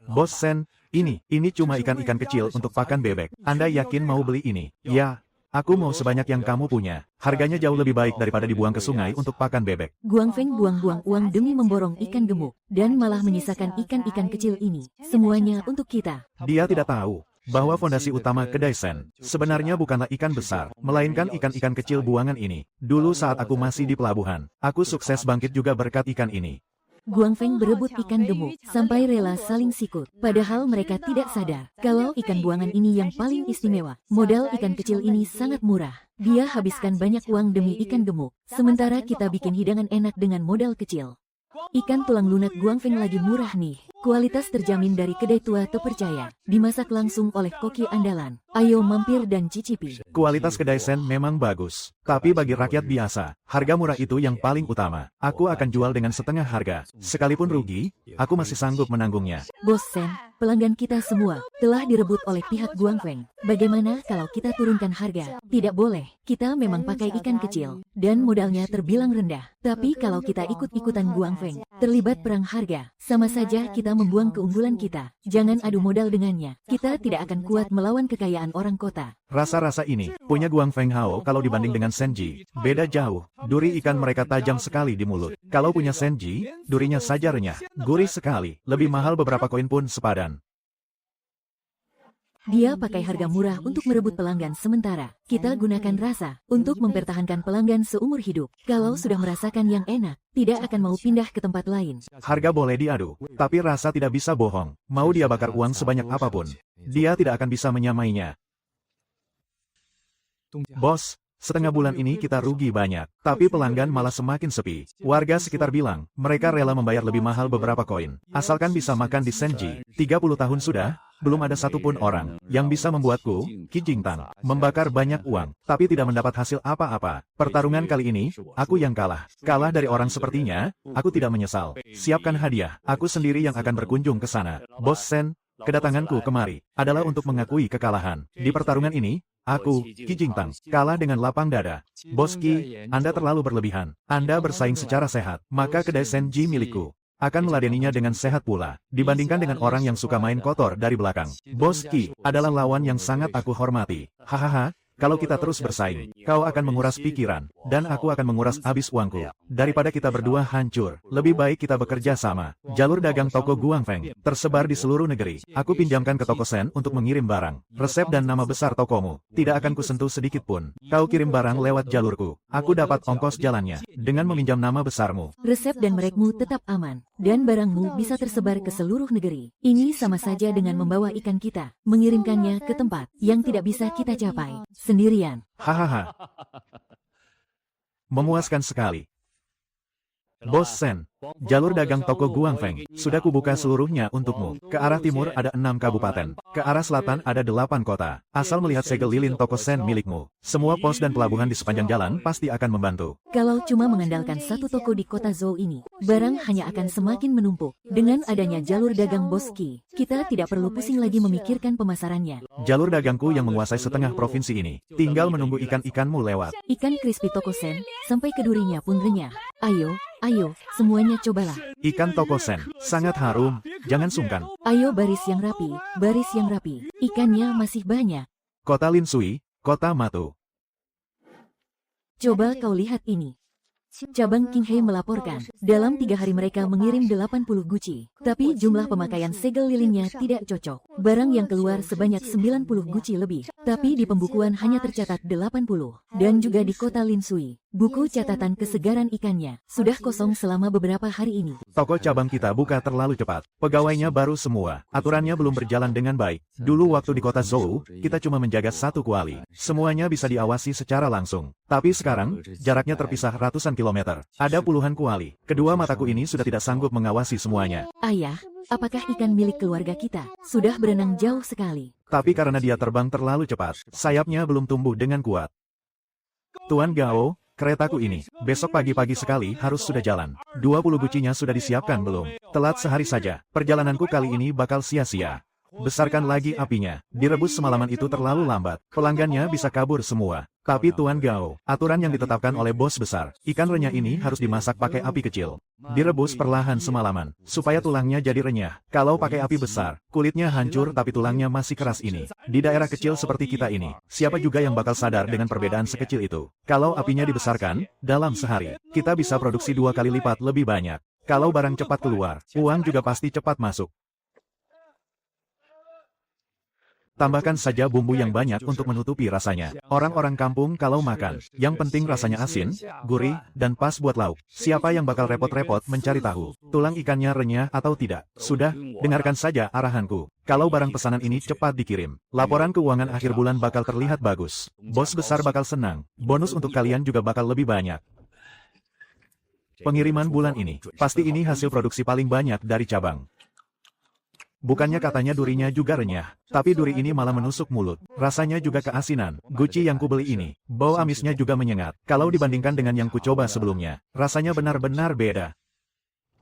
S2: Bos Sen, ini cuma ikan-ikan kecil untuk pakan bebek. Anda yakin mau beli ini? Ya. Aku mau sebanyak yang kamu punya. Harganya jauh lebih baik daripada dibuang ke sungai untuk pakan bebek.
S1: Guang Feng buang-buang uang demi memborong ikan gemuk, dan malah menyisakan ikan-ikan kecil ini. Semuanya untuk kita.
S2: Dia tidak tahu bahwa fondasi utama kedai Sen sebenarnya bukanlah ikan besar, melainkan ikan-ikan kecil buangan ini. Dulu saat aku masih di pelabuhan, aku sukses bangkit juga berkat ikan ini.
S1: Guang Feng berebut ikan gemuk, sampai rela saling sikut. Padahal mereka tidak sadar, kalau ikan buangan ini yang paling istimewa. Modal ikan kecil ini sangat murah. Dia habiskan banyak uang demi ikan gemuk. Sementara kita bikin hidangan enak dengan modal kecil. Ikan tulang lunak Guang Feng lagi murah nih. Kualitas terjamin dari kedai tua terpercaya. Dimasak langsung oleh koki andalan. Ayo mampir dan cicipi.
S2: Kualitas kedai Sen memang bagus. Tapi bagi rakyat biasa, harga murah itu yang paling utama. Aku akan jual dengan setengah harga. Sekalipun rugi, aku masih sanggup menanggungnya.
S1: Bos Sen, pelanggan kita semua telah direbut oleh pihak Guang Feng. Bagaimana kalau kita turunkan harga? Tidak boleh. Kita memang pakai ikan kecil, dan modalnya terbilang rendah. Tapi kalau kita ikut-ikutan Guang Feng, terlibat perang harga, sama saja kita membuang keunggulan kita. Jangan adu modal dengannya. Kita tidak akan kuat melawan kekayaan orang kota.
S2: Rasa-rasa ini punya Guang Feng Hao kalau dibanding dengan Senji. Beda jauh. Duri ikan mereka tajam sekali di mulut. Kalau punya Senji, durinya saja renyah. Gurih sekali. Lebih mahal beberapa koin pun sepadan.
S1: Dia pakai harga murah untuk merebut pelanggan sementara. Kita gunakan rasa untuk mempertahankan pelanggan seumur hidup. Kalau sudah merasakan yang enak, tidak akan mau pindah ke tempat lain.
S2: Harga boleh diadu, tapi rasa tidak bisa bohong. Mau dia bakar uang sebanyak apapun, dia tidak akan bisa menyamainya. Bos, setengah bulan ini kita rugi banyak, tapi pelanggan malah semakin sepi. Warga sekitar bilang, mereka rela membayar lebih mahal beberapa koin, asalkan bisa makan di Senji. 30 tahun sudah, belum ada satupun orang yang bisa membuatku, Qi Jingtan, membakar banyak uang, tapi tidak mendapat hasil apa-apa. Pertarungan kali ini, aku yang kalah. Kalah dari orang sepertinya, aku tidak menyesal. Siapkan hadiah, aku sendiri yang akan berkunjung ke sana. Bos Sen, kedatanganku kemari adalah untuk mengakui kekalahan. Di pertarungan ini, aku, Qi Jingtan, kalah dengan lapang dada. Bos Qi, Anda terlalu berlebihan. Anda bersaing secara sehat, maka kedai Senji milikku akan meladeninya dengan sehat pula, dibandingkan dengan orang yang suka main kotor dari belakang. Bos Qi adalah lawan yang sangat aku hormati. Hahaha. Kalau kita terus bersaing, kau akan menguras pikiran, dan aku akan menguras habis uangku. Daripada kita berdua hancur, lebih baik kita bekerja sama. Jalur dagang toko Guang Feng tersebar di seluruh negeri. Aku pinjamkan ke toko Sen untuk mengirim barang. Resep dan nama besar tokomu tidak akan kusentuh sedikit pun. Kau kirim barang lewat jalurku. Aku dapat ongkos jalannya dengan meminjam nama besarmu.
S1: Resep dan merekmu tetap aman, dan barangmu bisa tersebar ke seluruh negeri. Ini sama saja dengan membawa ikan kita, mengirimkannya ke tempat yang tidak bisa kita capai sendirian.
S2: Hahaha. Memuaskan sekali. Bos Sen, jalur dagang toko Guangfeng, sudah kubuka seluruhnya untukmu. Ke arah timur ada 6 kabupaten, ke arah selatan ada 8 kota. Asal melihat segel lilin toko Sen milikmu, semua pos dan pelabuhan di sepanjang jalan pasti akan membantu.
S1: Kalau cuma mengandalkan satu toko di kota Zhou ini, barang hanya akan semakin menumpuk. Dengan adanya jalur dagang Bos Qi, kita tidak perlu pusing lagi memikirkan pemasarannya.
S2: Jalur dagangku yang menguasai setengah provinsi ini, tinggal menunggu ikan-ikanmu lewat.
S1: Ikan crispy toko Sen, sampai ke durinya pun renyah. Ayo, semuanya cobalah.
S2: Ikan toko Sen, sangat harum, jangan sungkan.
S1: Ayo baris yang rapi. Ikannya masih banyak.
S2: Kota Lin Sui, Kota Matu.
S1: Coba kau lihat ini. Cabang Qinghe melaporkan, dalam 3 hari mereka mengirim 80 guci. Tapi jumlah pemakaian segel lilinnya tidak cocok. Barang yang keluar sebanyak 90 guci lebih. Tapi di pembukuan hanya tercatat 80. Dan juga di kota Lin Sui, buku catatan kesegaran ikannya sudah kosong selama beberapa hari ini.
S2: Toko cabang kita buka terlalu cepat. Pegawainya baru semua. Aturannya belum berjalan dengan baik. Dulu waktu di kota Zhou, kita cuma menjaga 1 kuali. Semuanya bisa diawasi secara langsung. Tapi sekarang, jaraknya terpisah ratusan kilometer. Ada puluhan kuali. Kedua mataku ini sudah tidak sanggup mengawasi semuanya.
S1: Ayah, apakah ikan milik keluarga kita sudah berenang jauh sekali?
S2: Tapi karena dia terbang terlalu cepat, sayapnya belum tumbuh dengan kuat. Tuan Gao, keretaku ini, besok pagi-pagi sekali harus sudah jalan. 20 gucinya sudah disiapkan belum? Telat sehari saja, perjalananku kali ini bakal sia-sia. Besarkan lagi apinya, direbus semalaman itu terlalu lambat, pelanggannya bisa kabur semua. Tapi Tuan Gao, aturan yang ditetapkan oleh bos besar, ikan renyah ini harus dimasak pakai api kecil. Direbus perlahan semalaman, supaya tulangnya jadi renyah. Kalau pakai api besar, kulitnya hancur tapi tulangnya masih keras ini. Di daerah kecil seperti kita ini, siapa juga yang bakal sadar dengan perbedaan sekecil itu? Kalau apinya dibesarkan, dalam sehari, kita bisa produksi 2 kali lipat lebih banyak. Kalau barang cepat keluar, uang juga pasti cepat masuk. Tambahkan saja bumbu yang banyak untuk menutupi rasanya. Orang-orang kampung kalau makan, yang penting rasanya asin, gurih, dan pas buat lauk. Siapa yang bakal repot-repot mencari tahu tulang ikannya renyah atau tidak? Sudah, dengarkan saja arahanku. Kalau barang pesanan ini cepat dikirim, laporan keuangan akhir bulan bakal terlihat bagus. Bos besar bakal senang. Bonus untuk kalian juga bakal lebih banyak. Pengiriman bulan ini, pasti ini hasil produksi paling banyak dari cabang. Bukannya katanya durinya juga renyah, tapi duri ini malah menusuk mulut. Rasanya juga keasinan. Guci yang kubeli ini, bau amisnya juga menyengat. Kalau dibandingkan dengan yang kucoba sebelumnya, rasanya benar-benar beda.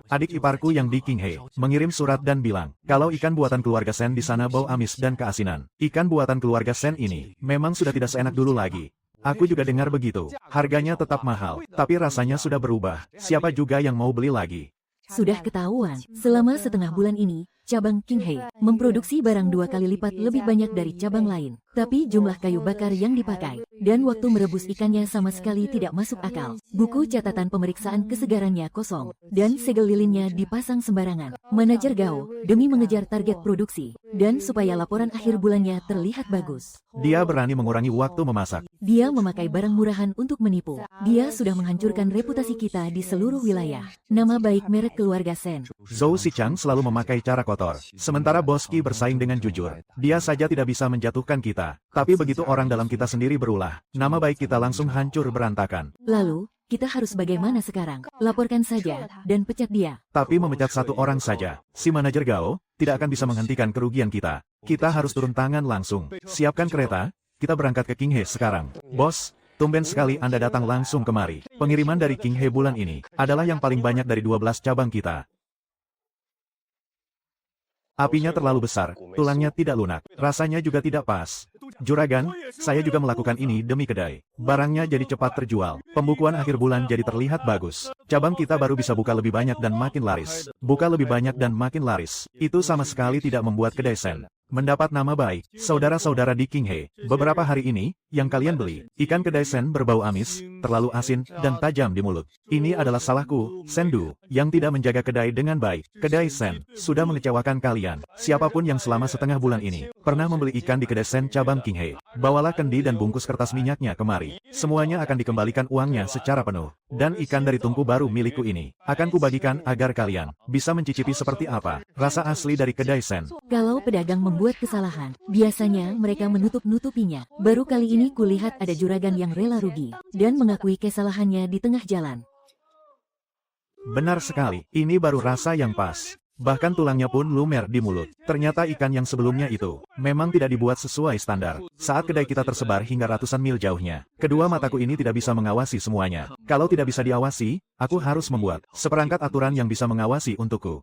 S2: Adik iparku yang di Qinghe mengirim surat dan bilang, kalau ikan buatan keluarga Sen di sana bau amis dan keasinan. Ikan buatan keluarga Sen ini memang sudah tidak seenak dulu lagi. Aku juga dengar begitu. Harganya tetap mahal, tapi rasanya sudah berubah. Siapa juga yang mau beli lagi?
S1: Sudah ketahuan, selama setengah bulan ini, cabang Qinghe memproduksi barang 2 kali lipat lebih banyak dari cabang lain. Tapi jumlah kayu bakar yang dipakai, dan waktu merebus ikannya sama sekali tidak masuk akal. Buku catatan pemeriksaan kesegarannya kosong, dan segel lilinnya dipasang sembarangan. Manajer Gao, demi mengejar target produksi, dan supaya laporan akhir bulannya terlihat bagus,
S2: Dia berani mengurangi waktu memasak.
S1: dia memakai barang murahan untuk menipu. Dia sudah menghancurkan reputasi kita di seluruh wilayah. Nama baik merek keluarga Sen.
S2: Zhou Xichang selalu memakai cara kotor. Sementara Bos Qi bersaing dengan jujur. Dia saja tidak bisa menjatuhkan kita. Tapi begitu orang dalam kita sendiri berulah, nama baik kita langsung hancur berantakan.
S1: Lalu, kita harus bagaimana sekarang? Laporkan saja, dan pecat dia.
S2: Tapi memecat 1 orang saja, si manajer Gao, tidak akan bisa menghentikan kerugian kita. Kita harus turun tangan langsung. Siapkan kereta, kita berangkat ke Qinghe sekarang. Bos, tumben sekali Anda datang langsung kemari. Pengiriman dari Qinghe bulan ini adalah yang paling banyak dari 12 cabang kita. Apinya terlalu besar, tulangnya tidak lunak, rasanya juga tidak pas. Juragan, saya juga melakukan ini demi kedai. Barangnya jadi cepat terjual, pembukuan akhir bulan jadi terlihat bagus. Cabang kita baru bisa buka lebih banyak dan makin laris. Buka lebih banyak dan makin laris. Itu sama sekali tidak membuat kedai Sen mendapat nama baik. Saudara-saudara di Qinghe, beberapa hari ini, yang kalian beli, ikan kedai Sen berbau amis, terlalu asin, dan tajam di mulut. Ini adalah salahku, Sendu, yang tidak menjaga kedai dengan baik. Kedai Sen sudah mengecewakan kalian. Siapapun yang selama setengah bulan ini pernah membeli ikan di kedai Sen cabang Qinghe, bawalah kendi dan bungkus kertas minyaknya kemari. Semuanya akan dikembalikan uangnya secara penuh. Dan ikan dari tungku baru milikku ini akan kubagikan agar kalian bisa mencicipi seperti apa rasa asli dari kedai Sen.
S1: Kalau pedagang membuat kesalahan, biasanya mereka menutup-nutupinya. Baru kali ini kulihat ada juragan yang rela rugi dan mengakui kesalahannya di tengah jalan.
S2: Benar sekali, ini baru rasa yang pas. Bahkan tulangnya pun lumer di mulut. Ternyata ikan yang sebelumnya itu memang tidak dibuat sesuai standar. Saat kedai kita tersebar hingga ratusan mil jauhnya, kedua mataku ini tidak bisa mengawasi semuanya. Kalau tidak bisa diawasi, aku harus membuat seperangkat aturan yang bisa mengawasi untukku.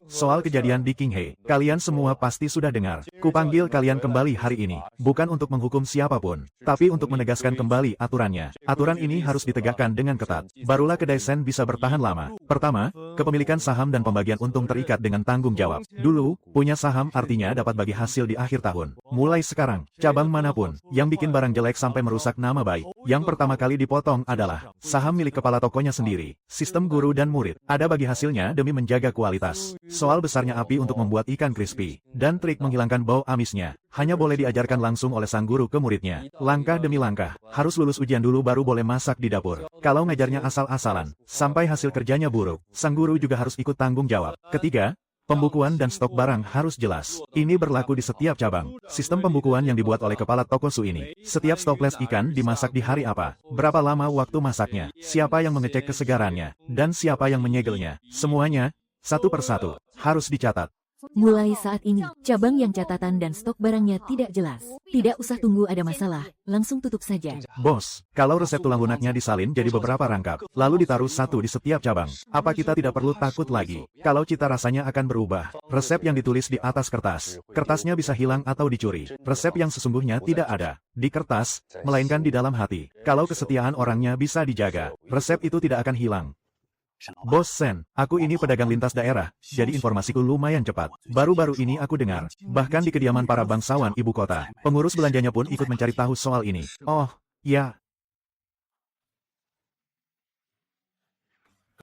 S2: Soal kejadian di Qinghe, kalian semua pasti sudah dengar. Kupanggil kalian kembali hari ini, bukan untuk menghukum siapapun, tapi untuk menegaskan kembali aturannya. Aturan ini harus ditegakkan dengan ketat. Barulah kedai Sen bisa bertahan lama. Pertama, kepemilikan saham dan pembagian untung terikat dengan tanggung jawab. Dulu, punya saham artinya dapat bagi hasil di akhir tahun. Mulai sekarang, cabang manapun yang bikin barang jelek sampai merusak nama baik, yang pertama kali dipotong adalah saham milik kepala tokonya sendiri. Sistem guru dan murid, ada bagi hasilnya demi menjaga kualitas. Soal besarnya api untuk membuat ikan crispy, dan trik menghilangkan bau amisnya, hanya boleh diajarkan langsung oleh sang guru ke muridnya. Langkah demi langkah, harus lulus ujian dulu baru boleh masak di dapur. Kalau ngajarnya asal-asalan, sampai hasil kerjanya buruk, sang guru juga harus ikut tanggung jawab. Ketiga, pembukuan dan stok barang harus jelas. Ini berlaku di setiap cabang. Sistem pembukuan yang dibuat oleh kepala toko su ini. Setiap stoples ikan dimasak di hari apa, berapa lama waktu masaknya, siapa yang mengecek kesegarannya, dan siapa yang menyegelnya. Semuanya, satu persatu, harus dicatat.
S1: Mulai saat ini, cabang yang catatan dan stok barangnya tidak jelas. Tidak usah tunggu ada masalah, langsung tutup saja.
S2: Bos, kalau resep tulang lunaknya disalin jadi beberapa rangkap, lalu ditaruh satu di setiap cabang, apa kita tidak perlu takut lagi? Kalau cita rasanya akan berubah, resep yang ditulis di atas kertas, kertasnya bisa hilang atau dicuri. Resep yang sesungguhnya tidak ada di kertas, melainkan di dalam hati. Kalau kesetiaan orangnya bisa dijaga, resep itu tidak akan hilang. Bos Sen, aku ini pedagang lintas daerah, jadi informasiku lumayan cepat. Baru-baru ini aku dengar, bahkan di kediaman para bangsawan ibu kota, pengurus belanjanya pun ikut mencari tahu soal ini. Oh, ya.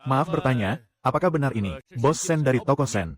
S2: Maaf bertanya, apakah benar ini, Bos Sen dari toko Sen?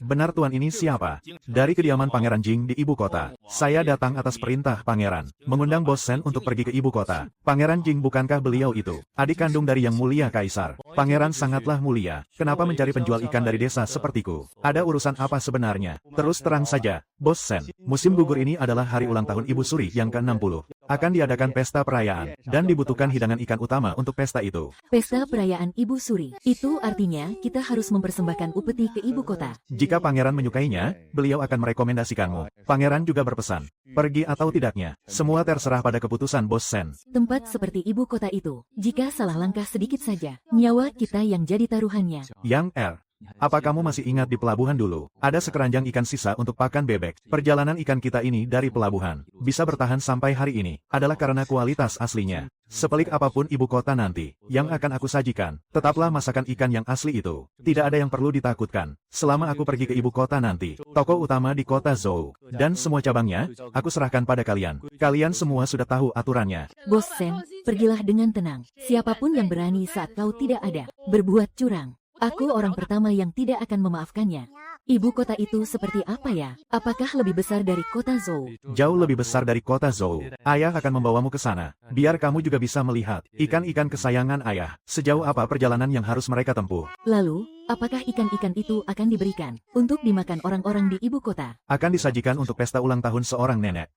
S2: Benar tuan, ini siapa? Dari kediaman Pangeran Jing di ibu kota. Saya datang atas perintah pangeran, mengundang Bos Sen untuk pergi ke ibu kota. Pangeran Jing, bukankah beliau itu adik kandung dari yang mulia kaisar? Pangeran sangatlah mulia. Kenapa mencari penjual ikan dari desa sepertiku? Ada urusan apa sebenarnya? Terus terang saja, Bos Sen. Musim gugur ini adalah hari ulang tahun Ibu Suri yang ke-60. Akan diadakan pesta perayaan, dan dibutuhkan hidangan ikan utama untuk pesta itu.
S1: Pesta perayaan Ibu Suri. Itu artinya kita harus mempersembahkan upeti ke ibu kota.
S2: Jika pangeran menyukainya, beliau akan merekomendasikanmu. Pangeran juga berpesan, pergi atau tidaknya, semua terserah pada keputusan Bos Sen.
S1: Tempat seperti ibu kota itu, jika salah langkah sedikit saja, nyawa kita yang jadi taruhannya.
S2: Yang apa kamu masih ingat di pelabuhan dulu? Ada sekeranjang ikan sisa untuk pakan bebek. Perjalanan ikan kita ini dari pelabuhan bisa bertahan sampai hari ini adalah karena kualitas aslinya. Sepelik apapun ibu kota nanti yang akan aku sajikan, tetaplah masakan ikan yang asli itu. Tidak ada yang perlu ditakutkan. Selama aku pergi ke ibu kota nanti, toko utama di kota Zhou dan semua cabangnya, aku serahkan pada kalian. Kalian semua sudah tahu aturannya.
S1: Bos Sen, pergilah dengan tenang. Siapapun yang berani saat kau tidak ada, berbuat curang, aku orang pertama yang tidak akan memaafkannya. Ibu kota itu seperti apa ya? Apakah lebih besar dari kota Zhou?
S2: Jauh lebih besar dari kota Zhou. Ayah akan membawamu ke sana, biar kamu juga bisa melihat ikan-ikan kesayangan ayah. Sejauh apa perjalanan yang harus mereka tempuh?
S1: Lalu, apakah ikan-ikan itu akan diberikan untuk dimakan orang-orang di ibu kota?
S2: Akan disajikan untuk pesta ulang tahun seorang nenek.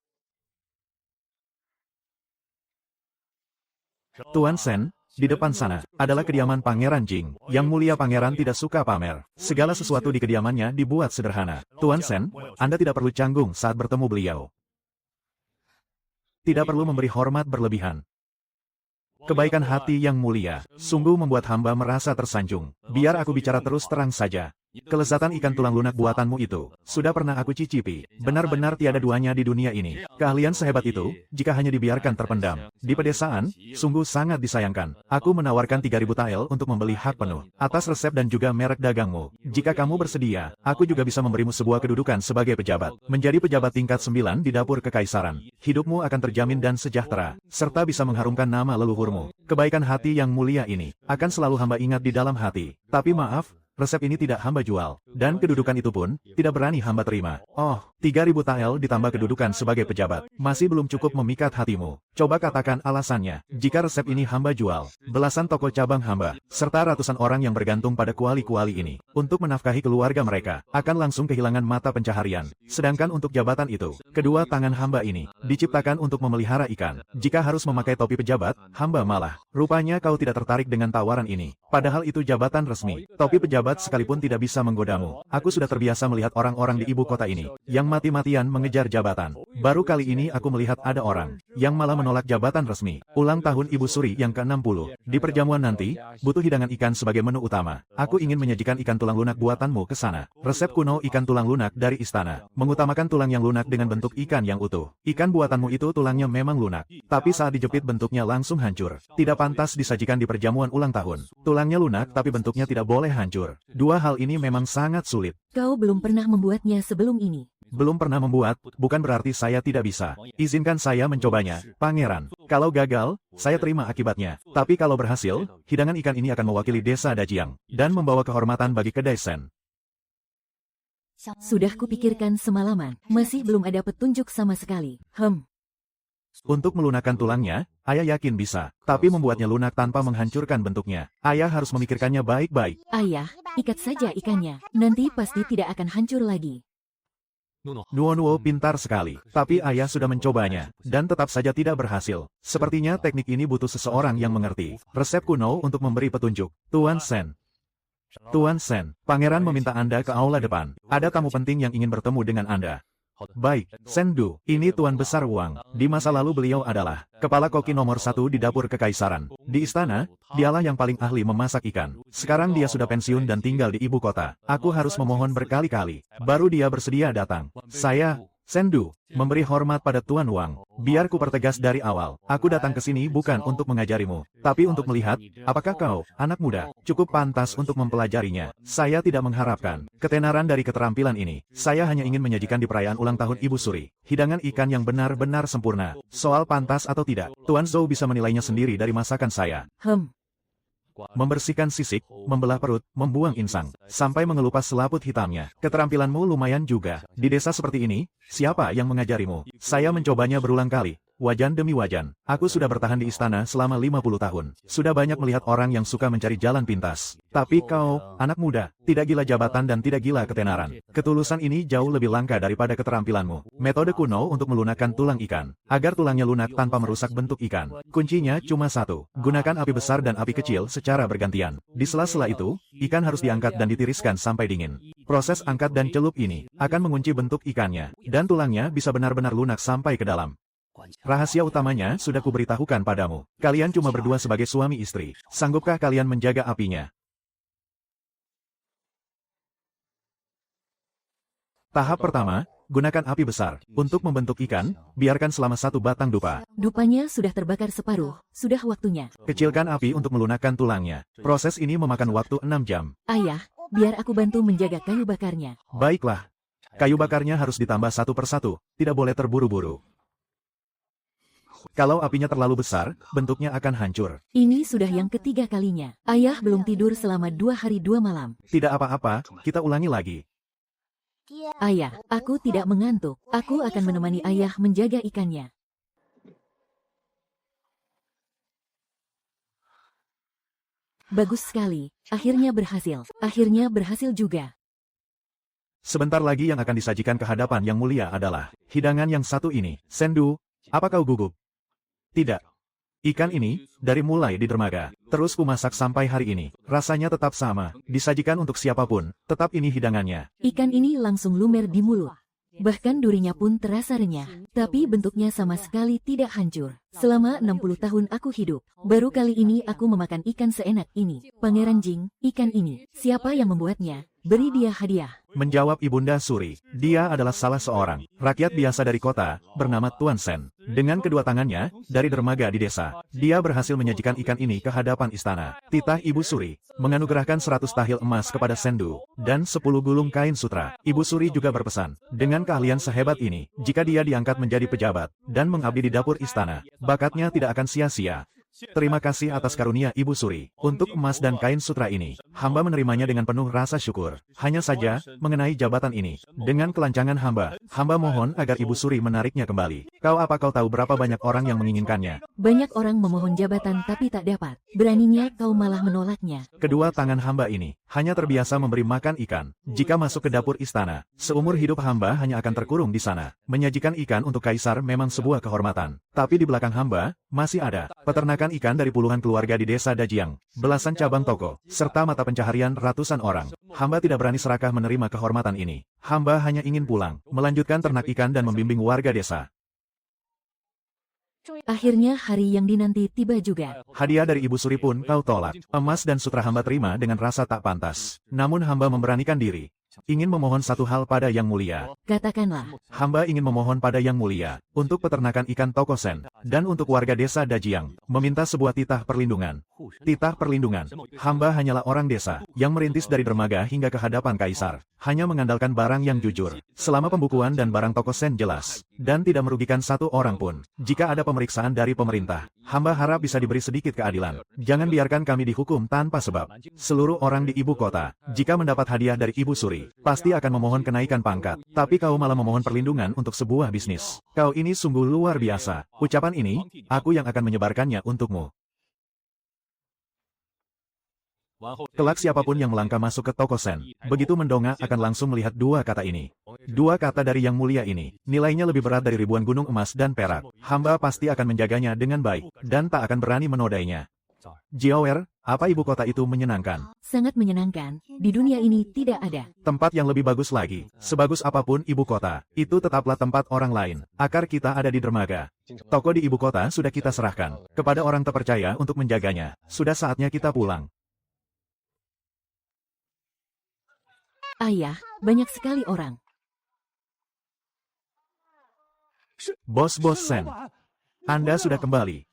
S2: Tuan Sen, di depan sana, adalah kediaman Pangeran Jing. Yang mulia pangeran tidak suka pamer. Segala sesuatu di kediamannya dibuat sederhana. Tuan Sen, Anda tidak perlu canggung saat bertemu beliau. Tidak perlu memberi hormat berlebihan. Kebaikan hati yang mulia, sungguh membuat hamba merasa tersanjung. Biar aku bicara terus terang saja. Kelezatan ikan tulang lunak buatanmu itu, sudah pernah aku cicipi. Benar-benar tiada duanya di dunia ini. Keahlian sehebat itu, jika hanya dibiarkan terpendam di pedesaan, sungguh sangat disayangkan. Aku menawarkan 3.000 tael untuk membeli hak penuh atas resep dan juga merek dagangmu. Jika kamu bersedia, aku juga bisa memberimu sebuah kedudukan sebagai pejabat. Menjadi pejabat tingkat 9 di dapur kekaisaran. Hidupmu akan terjamin dan sejahtera, serta bisa mengharumkan nama leluhurmu. Kebaikan hati yang mulia ini, akan selalu hamba ingat di dalam hati. Tapi maaf, resep ini tidak hamba jual, dan kedudukan itu pun tidak berani hamba terima. Oh, 3.000 tael ditambah kedudukan sebagai pejabat, masih belum cukup memikat hatimu. Coba katakan alasannya. Jika resep ini hamba jual, belasan toko cabang hamba, serta ratusan orang yang bergantung pada kuali-kuali ini, untuk menafkahi keluarga mereka, akan langsung kehilangan mata pencaharian. Sedangkan untuk jabatan itu, kedua tangan hamba ini, diciptakan untuk memelihara ikan. Jika harus memakai topi pejabat, hamba malah. Rupanya kau tidak tertarik dengan tawaran ini. Padahal itu jabatan resmi. Topi pejabat sekalipun tidak bisa menggodamu. Aku sudah terbiasa melihat orang-orang di ibu kota ini, yang mati-matian mengejar jabatan. Baru kali ini aku melihat ada orang, yang malah menolak jabatan resmi. Ulang tahun Ibu Suri yang ke-60. Di perjamuan nanti, butuh hidangan ikan sebagai menu utama. Aku ingin menyajikan ikan tulang lunak buatanmu ke sana. Resep kuno ikan tulang lunak dari istana. Mengutamakan tulang yang lunak dengan bentuk ikan yang utuh. Ikan buatanmu itu tulangnya memang lunak, tapi saat dijepit bentuknya langsung hancur. Tidak pantas disajikan di perjamuan ulang tahun. Tulangnya lunak tapi bentuknya tidak boleh hancur. Dua hal ini memang sangat sulit.
S1: Kau belum pernah membuatnya sebelum ini.
S2: Belum pernah membuat, bukan berarti saya tidak bisa. Izinkan saya mencobanya, Pangeran. Kalau gagal, saya terima akibatnya. Tapi kalau berhasil, hidangan ikan ini akan mewakili desa Dajiang, dan membawa kehormatan bagi kedai Sen.
S1: Sudah kupikirkan semalaman, masih belum ada petunjuk sama sekali.
S2: Untuk melunakkan tulangnya, ayah yakin bisa. Tapi membuatnya lunak tanpa menghancurkan bentuknya, ayah harus memikirkannya baik-baik.
S1: Ayah, ikat saja ikannya. Nanti pasti tidak akan hancur lagi.
S2: Nuo pintar sekali, tapi ayah sudah mencobanya, dan tetap saja tidak berhasil. Sepertinya teknik ini butuh seseorang yang mengerti. Resep kuno untuk memberi petunjuk. Tuan Sen. Tuan Sen, Pangeran meminta Anda ke aula depan. Ada tamu penting yang ingin bertemu dengan Anda. Baik, Sendu, ini Tuan Besar Wang. Di masa lalu beliau adalah kepala koki nomor 1 di dapur kekaisaran. Di istana, dialah yang paling ahli memasak ikan. Sekarang dia sudah pensiun dan tinggal di ibu kota. Aku harus memohon berkali-kali, baru dia bersedia datang. Saya, Sendu, memberi hormat pada Tuan Wang. Biar ku pertegas dari awal, aku datang ke sini bukan untuk mengajarimu, tapi untuk melihat, apakah kau, anak muda, cukup pantas untuk mempelajarinya. Saya tidak mengharapkan ketenaran dari keterampilan ini. Saya hanya ingin menyajikan di perayaan ulang tahun Ibu Suri, hidangan ikan yang benar-benar sempurna. Soal pantas atau tidak, Tuan Zhou bisa menilainya sendiri dari masakan saya. Membersihkan sisik, membelah perut, membuang insang, sampai mengelupas selaput hitamnya. Keterampilanmu lumayan juga. Di desa seperti ini, siapa yang mengajarimu? Saya mencobanya berulang kali. Wajan demi wajan, aku sudah bertahan di istana selama 50 tahun. Sudah banyak melihat orang yang suka mencari jalan pintas. Tapi kau, anak muda, tidak gila jabatan dan tidak gila ketenaran. Ketulusan ini jauh lebih langka daripada keterampilanmu. Metode kuno untuk melunakkan tulang ikan, agar tulangnya lunak tanpa merusak bentuk ikan. Kuncinya cuma satu, gunakan api besar dan api kecil secara bergantian. Di sela-sela itu, ikan harus diangkat dan ditiriskan sampai dingin. Proses angkat dan celup ini akan mengunci bentuk ikannya, dan tulangnya bisa benar-benar lunak sampai ke dalam. Rahasia utamanya sudah kuberitahukan padamu. Kalian cuma berdua sebagai suami istri. Sanggupkah kalian menjaga apinya? Tahap pertama, gunakan api besar. Untuk membentuk ikan, biarkan selama 1 batang dupa.
S1: Dupanya sudah terbakar separuh, sudah waktunya.
S2: Kecilkan api untuk melunakkan tulangnya. Proses ini memakan waktu 6 jam.
S1: Ayah, biar aku bantu menjaga kayu bakarnya.
S2: Baiklah. Kayu bakarnya harus ditambah satu persatu, tidak boleh terburu-buru. Kalau apinya terlalu besar, bentuknya akan hancur.
S1: Ini sudah yang ketiga kalinya. Ayah belum tidur selama 2 hari 2 malam.
S2: Tidak apa-apa, kita ulangi lagi.
S1: Ayah, aku tidak mengantuk. Aku akan menemani ayah menjaga ikannya. Bagus sekali. Akhirnya berhasil. Akhirnya berhasil juga.
S2: Sebentar lagi yang akan disajikan ke hadapan yang mulia adalah hidangan yang satu ini. Sendu, apa kau gugup? Tidak. Ikan ini, dari mulai di dermaga, terus kumasak sampai hari ini. Rasanya tetap sama, disajikan untuk siapapun, tetap ini hidangannya.
S1: Ikan ini langsung lumer di mulut. Bahkan durinya pun terasa renyah. Tapi bentuknya sama sekali tidak hancur. Selama 60 tahun aku hidup, baru kali ini aku memakan ikan seenak ini. Pangeran Jing, ikan ini, siapa yang membuatnya? Beri dia hadiah.
S2: Menjawab Ibunda Suri, dia adalah salah seorang rakyat biasa dari kota, bernama Tuan Sen. Dengan kedua tangannya, dari dermaga di desa, dia berhasil menyajikan ikan ini ke hadapan istana. Titah Ibu Suri menganugerahkan 100 tahil emas kepada Sendu, dan 10 gulung kain sutra. Ibu Suri juga berpesan, dengan keahlian sehebat ini, jika dia diangkat menjadi pejabat, dan mengabdi di dapur istana, bakatnya tidak akan sia-sia. Terima kasih atas karunia Ibu Suri. Untuk emas dan kain sutra ini, hamba menerimanya dengan penuh rasa syukur. Hanya saja, mengenai jabatan ini, dengan kelancangan hamba mohon agar Ibu Suri menariknya kembali. Kau tahu berapa banyak orang yang menginginkannya?
S1: Banyak orang memohon jabatan tapi tak dapat. Beraninya kau malah menolaknya.
S2: Kedua tangan hamba ini, hanya terbiasa memberi makan ikan. Jika masuk ke dapur istana, seumur hidup hamba hanya akan terkurung di sana. Menyajikan ikan untuk kaisar memang sebuah kehormatan. Tapi di belakang hamba, masih ada peternakan ikan dari puluhan keluarga di desa Dajiang, belasan cabang toko, serta mata pencaharian ratusan orang. Hamba tidak berani serakah menerima kehormatan ini. Hamba hanya ingin pulang, melanjutkan ternak ikan dan membimbing warga desa.
S1: Akhirnya hari yang dinanti tiba juga.
S2: Hadiah dari Ibu Suri pun kau tolak. Emas dan sutra hamba terima dengan rasa tak pantas. Namun hamba memberanikan diri. Ingin memohon satu hal pada Yang Mulia.
S1: Katakanlah.
S2: Hamba ingin memohon pada Yang Mulia, untuk peternakan ikan Tokosen, dan untuk warga desa Dajiang, meminta sebuah titah perlindungan. Titah perlindungan. Hamba hanyalah orang desa, yang merintis dari dermaga hingga ke hadapan kaisar. Hanya mengandalkan barang yang jujur, selama pembukuan dan barang Tokosen jelas, dan tidak merugikan satu orang pun. Jika ada pemeriksaan dari pemerintah, hamba harap bisa diberi sedikit keadilan. Jangan biarkan kami dihukum tanpa sebab. Seluruh orang di ibu kota, jika mendapat hadiah dari Ibu Suri, pasti akan memohon kenaikan pangkat. Tapi kau malah memohon perlindungan untuk sebuah bisnis. Kau ini sungguh luar biasa. Ucapan ini, aku yang akan menyebarkannya untukmu. Kelak siapapun yang melangkah masuk ke Tokosen, begitu mendongak akan langsung melihat dua kata ini. Dua kata dari Yang Mulia ini, nilainya lebih berat dari ribuan gunung emas dan perak. Hamba pasti akan menjaganya dengan baik, dan tak akan berani menodainya. Jiawer, apa ibu kota itu menyenangkan?
S1: Sangat menyenangkan. Di dunia ini tidak ada
S2: tempat yang lebih bagus lagi. Sebagus apapun ibu kota, itu tetaplah tempat orang lain. Akar kita ada di dermaga. Toko di ibu kota sudah kita serahkan kepada orang terpercaya untuk menjaganya. Sudah saatnya kita pulang.
S1: Ayah, banyak sekali orang.
S2: Bos-bos Sen, Anda sudah kembali.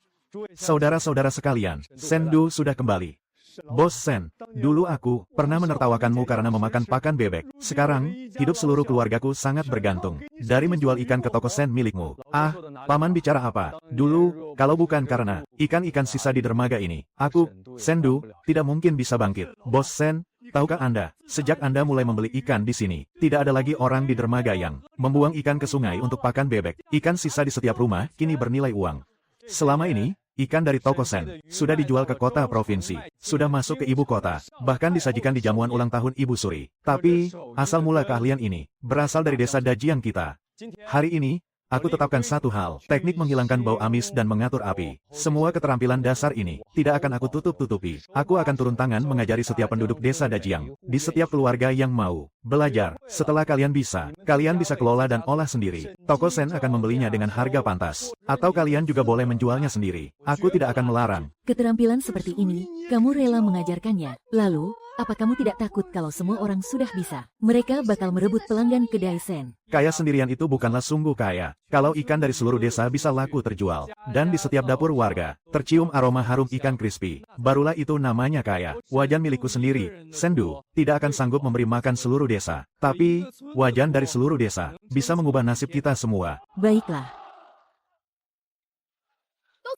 S2: Saudara-saudara sekalian, Sendu sudah kembali. Bos Sen, dulu aku pernah menertawakanmu karena memakan pakan bebek. Sekarang, hidup seluruh keluargaku sangat bergantung dari menjual ikan ke toko Sen milikmu. Ah, paman bicara apa? Dulu, kalau bukan karena ikan-ikan sisa di dermaga ini, aku, Sendu, tidak mungkin bisa bangkit. Bos Sen, tahukah Anda, sejak Anda mulai membeli ikan di sini, tidak ada lagi orang di dermaga yang membuang ikan ke sungai untuk pakan bebek. Ikan sisa di setiap rumah kini bernilai uang. Selama ini, ikan dari Tokosen sudah dijual ke kota provinsi, sudah masuk ke ibu kota, bahkan disajikan di jamuan ulang tahun Ibu Suri. Tapi, asal mula keahlian ini berasal dari desa Dajiang kita. Hari ini, aku tetapkan satu hal, teknik menghilangkan bau amis dan mengatur api. Semua keterampilan dasar ini tidak akan aku tutup-tutupi. Aku akan turun tangan mengajari setiap penduduk desa Dajiang, di setiap keluarga yang mau belajar. Setelah kalian bisa kelola dan olah sendiri. Tokosen akan membelinya dengan harga pantas. Atau kalian juga boleh menjualnya sendiri. Aku tidak akan melarang.
S1: Keterampilan seperti ini, kamu rela mengajarkannya. Lalu, apa kamu tidak takut kalau semua orang sudah bisa? Mereka bakal merebut pelanggan kedai Sen.
S2: Kaya sendirian itu bukanlah sungguh kaya. Kalau ikan dari seluruh desa bisa laku terjual, dan di setiap dapur warga, tercium aroma harum ikan crispy, barulah itu namanya kaya. Wajan milikku sendiri, Sendu, tidak akan sanggup memberi makan seluruh desa. Tapi, wajan dari seluruh desa, bisa mengubah nasib kita semua.
S1: Baiklah.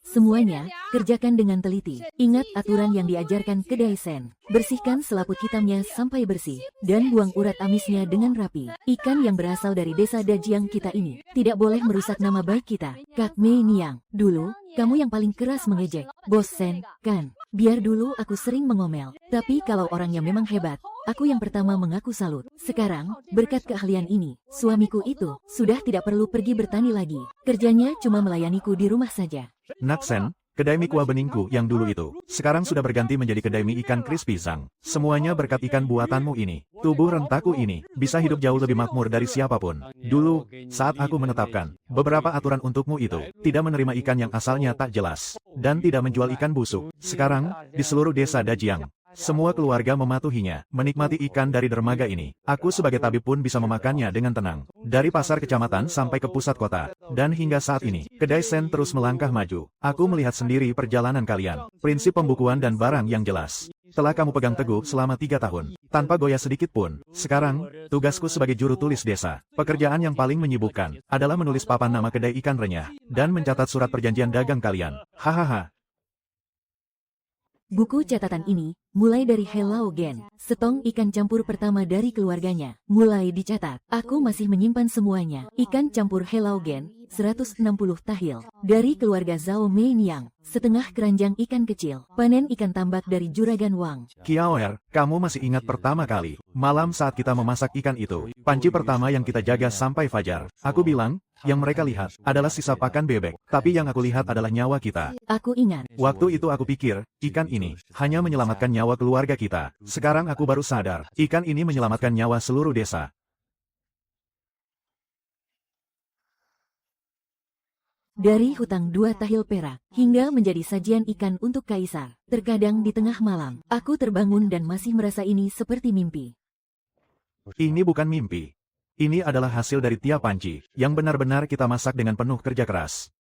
S1: Semuanya, kerjakan dengan teliti. Ingat aturan yang diajarkan kedai Sen. Bersihkan selaput hitamnya sampai bersih, dan buang urat amisnya dengan rapi. Ikan yang berasal dari desa Dajiang kita ini, tidak boleh merusak nama baik kita. Kak Mei Niang, dulu, kamu yang paling keras mengejek. Bos Sen, kan? Biar dulu aku sering mengomel. Tapi kalau orangnya memang hebat, aku yang pertama mengaku salut. Sekarang, berkat keahlian ini, suamiku itu sudah tidak perlu pergi bertani lagi. Kerjanya cuma melayaniku di rumah saja.
S2: Naksen, kedai mie kuah beningku yang dulu itu, sekarang sudah berganti menjadi kedai mie ikan crispy Zhang. Semuanya berkat ikan buatanmu ini. Tubuh rentaku ini, bisa hidup jauh lebih makmur dari siapapun. Dulu, saat aku menetapkan beberapa aturan untukmu itu, tidak menerima ikan yang asalnya tak jelas, dan tidak menjual ikan busuk. Sekarang, di seluruh desa Dajiang, semua keluarga mematuhinya, menikmati ikan dari dermaga ini. Aku sebagai tabib pun bisa memakannya dengan tenang. Dari pasar kecamatan sampai ke pusat kota. Dan hingga saat ini, kedai Sen terus melangkah maju. Aku melihat sendiri perjalanan kalian. Prinsip pembukuan dan barang yang jelas telah kamu pegang teguh selama 3 tahun. Tanpa goyah sedikit pun. Sekarang, tugasku sebagai juru tulis desa. Pekerjaan yang paling menyibukkan adalah menulis papan nama kedai ikan renyah. Dan mencatat surat perjanjian dagang kalian. Hahaha.
S1: Buku catatan ini, mulai dari Hello Gen, setong ikan campur pertama dari keluarganya, mulai dicatat. Aku masih menyimpan semuanya. Ikan campur Hello Gen, 160 tahil. Dari keluarga Zhao Meiniang, setengah keranjang ikan kecil. Panen ikan tambak dari Juragan Wang.
S2: Kiaoer, kamu masih ingat pertama kali, malam saat kita memasak ikan itu, panci pertama yang kita jaga sampai fajar. Aku bilang, yang mereka lihat adalah sisa pakan bebek, tapi yang aku lihat adalah nyawa kita.
S1: Aku ingat.
S2: Waktu itu aku pikir, ikan ini hanya menyelamatkan nyawa keluarga kita. Sekarang aku baru sadar, ikan ini menyelamatkan nyawa seluruh desa.
S1: Dari hutang 2 tahil perak, hingga menjadi sajian ikan untuk kaisar. Terkadang di tengah malam, aku terbangun dan masih merasa ini seperti mimpi.
S2: Ini bukan mimpi. Ini adalah hasil dari tiap panci, yang benar-benar kita masak dengan penuh kerja keras.